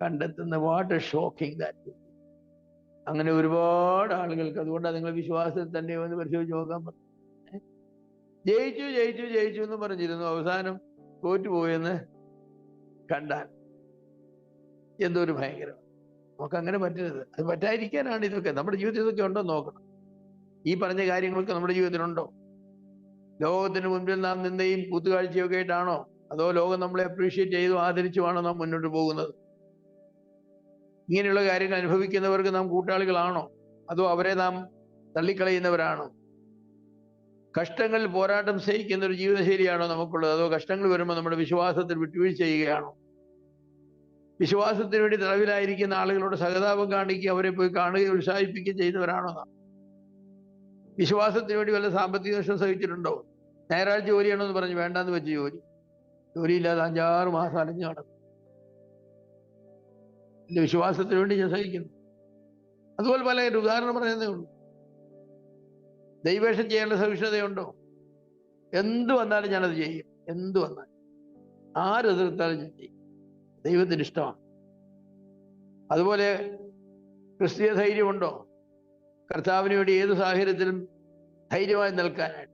കണ്ടെത്തുന്ന. What A shocking that. അങ്ങനെ ഒരുപാട് ആളുകൾക്ക്. അതുകൊണ്ടാണ് നിങ്ങൾ വിശ്വാസത്തിൽ തന്നെ ഒന്ന് പരിശോധിച്ച് നോക്കാൻ പറഞ്ഞു. ജയിച്ചു എന്ന് പറഞ്ഞിരുന്നു, അവസാനം തോറ്റുപോയെന്ന് കണ്ടാൽ എന്തോ ഒരു ഭയങ്കരം. നമുക്ക് അങ്ങനെ പറ്റരുത്. അത് പറ്റാതിരിക്കാനാണ് ഇതൊക്കെ. നമ്മുടെ ജീവിതത്തിൽ ഇതൊക്കെ ഉണ്ടോ നോക്കണം. ഈ പറഞ്ഞ കാര്യങ്ങളൊക്കെ നമ്മുടെ ജീവിതത്തിലുണ്ടോ? ലോകത്തിന് മുൻപിൽ നാം നിന്ദയും കൂത്തുകാഴ്ചയൊക്കെ ആയിട്ടാണോ, അതോ ലോകം നമ്മളെ അപ്രീഷിയേറ്റ് ചെയ്തു ആദരിച്ചുമാണോ നാം മുന്നോട്ട് പോകുന്നത്? ഇങ്ങനെയുള്ള കാര്യങ്ങൾ അനുഭവിക്കുന്നവർക്ക് നാം കൂട്ടാളികളാണോ, അതോ അവരെ നാം തള്ളിക്കളയുന്നവരാണോ? കഷ്ടങ്ങളിൽ പോരാട്ടം സഹിക്കുന്ന ഒരു ജീവിതശൈലിയാണോ നമുക്കുള്ളത്, അതോ കഷ്ടങ്ങൾ വരുമ്പോൾ നമ്മുടെ വിശ്വാസത്തിൽ വിട്ടുവീഴ്ച ചെയ്യുകയാണോ? വിശ്വാസത്തിന് വേണ്ടി തടവിലായിരിക്കുന്ന ആളുകളോട് സഹതാപം കാണിക്കുക, അവരെ പോയി കാണുകയും ഉത്സാഹിപ്പിക്കുകയും ചെയ്യുന്നവരാണോ നാം? വിശ്വാസത്തിന് വേണ്ടി വല്ല സാമ്പത്തിക നഷ്ടം സഹിച്ചിട്ടുണ്ടോ? ഞായറാഴ്ച ജോലിയാണോ എന്ന് പറഞ്ഞ് വേണ്ടാന്ന് വെച്ച് ജോലിയില്ലാതെ 5-6 മാസം അലഞ്ഞു നടക്കും. എൻ്റെ വിശ്വാസത്തിന് വേണ്ടി ഞാൻ സഹിക്കുന്നു. അതുപോലെ പല ഉദാഹരണം പറയുന്നേ ഉള്ളൂ. ദൈവേഷം ചെയ്യേണ്ട സവിഷ്ണതയുണ്ടോ? എന്ത് വന്നാലും ഞാനത് ചെയ്യും. എന്ത് വന്നാലും, ആരെതിർത്താലും ഞാൻ ചെയ്യും. ദൈവത്തിന് ഇഷ്ടമാണ്. അതുപോലെ ക്രിസ്തീയ ധൈര്യമുണ്ടോ? കർത്താവിന് വേണ്ടി ഏത് സാഹചര്യത്തിലും ധൈര്യമായി നിൽക്കാനായിട്ട്.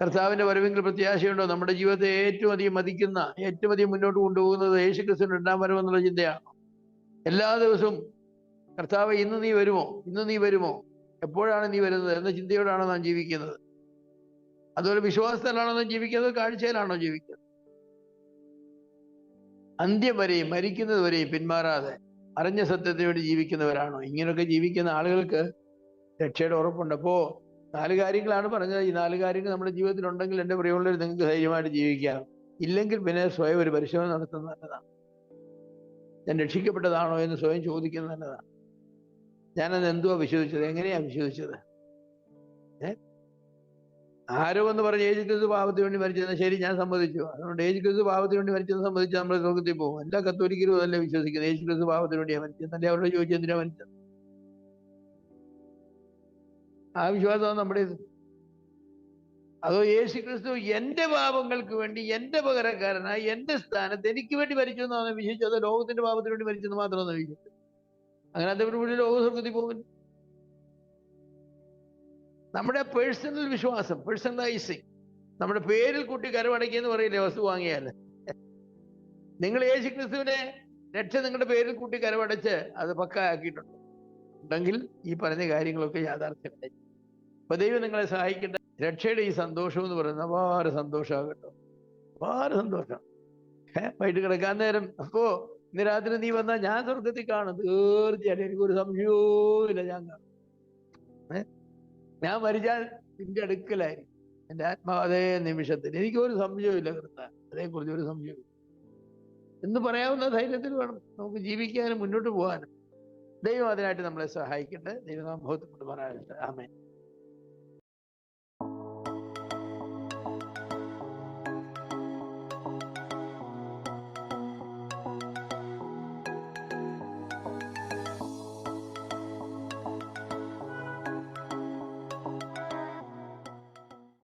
കർത്താവിൻ്റെ വരവെങ്കിൽ പ്രത്യാശയുണ്ടോ? നമ്മുടെ ജീവിതത്തെ ഏറ്റവും അധികം മതിക്കുന്ന, ഏറ്റവും അധികം മുന്നോട്ട് കൊണ്ടുപോകുന്നത് യേശുക്രിസ്തുവിന്റെ രണ്ടാം വരവെന്നുള്ള ചിന്തയാണ്. എല്ലാ ദിവസവും കർത്താവ്, ഇന്ന് നീ വരുമോ, ഇന്ന് നീ വരുമോ, എപ്പോഴാണ് നീ വരുന്നത് എന്ന ചിന്തയോടാണോ നാം ജീവിക്കുന്നത്? അതുപോലെ വിശ്വാസത്തിലാണോ നാം ജീവിക്കുന്നത്? കാഴ്ചയിലാണോ ജീവിക്കുന്നത്? അന്ത്യം വരെയും, മരിക്കുന്നത് വരെയും പിന്മാറാതെ അറിഞ്ഞ സത്യത്തിന് വേണ്ടി ജീവിക്കുന്നവരാണോ? ഇങ്ങനെയൊക്കെ ജീവിക്കുന്ന ആളുകൾക്ക് രക്ഷയുടെ ഉറപ്പുണ്ട്. അപ്പോ 4 കാര്യങ്ങളാണ് പറഞ്ഞത്. ഈ 4 കാര്യങ്ങൾ നമ്മുടെ ജീവിതത്തിൽ ഉണ്ടെങ്കിൽ എൻ്റെ പ്രിയമുള്ളവർ നിങ്ങൾക്ക് ധൈര്യമായിട്ട് ജീവിക്കാം. ഇല്ലെങ്കിൽ പിന്നെ സ്വയം ഒരു പരിശോധന നടത്തുന്നത് നല്ലതാണ്. ഞാൻ രക്ഷിക്കപ്പെട്ടതാണോ എന്ന് സ്വയം ചോദിക്കുന്നത് നല്ലതാണ്. ഞാനത് എന്തുവാ വിശ്വസിച്ചത്, എങ്ങനെയാ വിശ്വസിച്ചത്? ആരോ എന്ന് പറഞ്ഞ് യേശുക്രിസ്തു പാപത്തിന് വേണ്ടി മരിച്ചത് ശരി, ഞാൻ സമ്മതിച്ചു. അതുകൊണ്ട് യേശുക്രിസ്തു പാപത്തിന് വേണ്ടി മരിച്ചത് സംബന്ധിച്ച് നമ്മൾ സ്വർഗ്ഗത്തിൽ പോകും. എല്ലാ കത്തോലിക്കരും അതല്ലേ വിശ്വസിക്കുന്നത്. യേശുക്രിസ്തു പാപത്തിന് വേണ്ടിയാണ് മരിച്ചത്. അവരോട് ചോദിച്ചു എന്തിനാ മരിച്ചത്? ആ വിശ്വാസമാണ് നമ്മുടേത്. അതോ യേശുക്രിസ്തു എൻ്റെ പാപങ്ങൾക്ക് വേണ്ടി, എൻ്റെ പകരക്കാരനായി, എൻ്റെ സ്ഥാനത്ത് എനിക്ക് വേണ്ടി മരിച്ചു എന്നാണ് വിശ്വസിച്ചത്? അതോ ലോകത്തിന്റെ പാപത്തിന് വേണ്ടി മരിച്ചെന്ന് മാത്രമാണ് വിശ്വസിച്ചത്? അങ്ങനെ അതേപോലെ ലോക സ്വർഗ്ഗത്തിൽ പോകും. നമ്മുടെ പേഴ്സണൽ വിശ്വാസം, പേഴ്സണലൈസിങ്, നമ്മുടെ പേരിൽ കൂട്ടി കരമടക്കിയെന്ന് പറയില്ലേ വസ്തു വാങ്ങിയാൽ. നിങ്ങൾ യേശുക്രിസ്തുവിനെ രക്ഷ നിങ്ങളുടെ പേരിൽ കൂട്ടി കരമടച്ച് അത് പക്കാക്കിയിട്ടുണ്ട് ഉണ്ടെങ്കിൽ ഈ പറഞ്ഞ കാര്യങ്ങളൊക്കെ യാഥാർത്ഥ്യമായി. അപ്പൊ ദൈവം നിങ്ങളെ സഹായിക്കട്ടെ. രക്ഷയുടെ ഈ സന്തോഷം എന്ന് പറയുന്നത് അപാര സന്തോഷമാകട്ടോ, അപാര സന്തോഷം. വൈകിട്ട് കിടക്കാൻ നേരം, അപ്പോ ഇന്ന് രാത്രി നീ വന്നാൽ ഞാൻ സ്വർഗത്തിൽ കാണും തീർച്ചയായിട്ടും, എനിക്കൊരു സംശയവും ഇല്ല, ഞാൻ കാണും. ഞാൻ മരിച്ചാൽ നിന്റെ അടുക്കലായിരിക്കും എൻ്റെ ആത്മാവ് അതേ നിമിഷത്തിൽ. എനിക്കൊരു സംശയമില്ല കർത്താവേ, അതേക്കുറിച്ച് ഒരു സംശയവും എന്ന് പറയാവുന്ന ധൈര്യത്തിൽ വേണം നമുക്ക് ജീവിക്കാനും മുന്നോട്ട് പോകാനും. ദൈവം അതിനായിട്ട് നമ്മളെ സഹായിക്കട്ടെ. ദൈവം മഹത്വപ്പെടുമാറാകട്ടെ. ആമേൻ.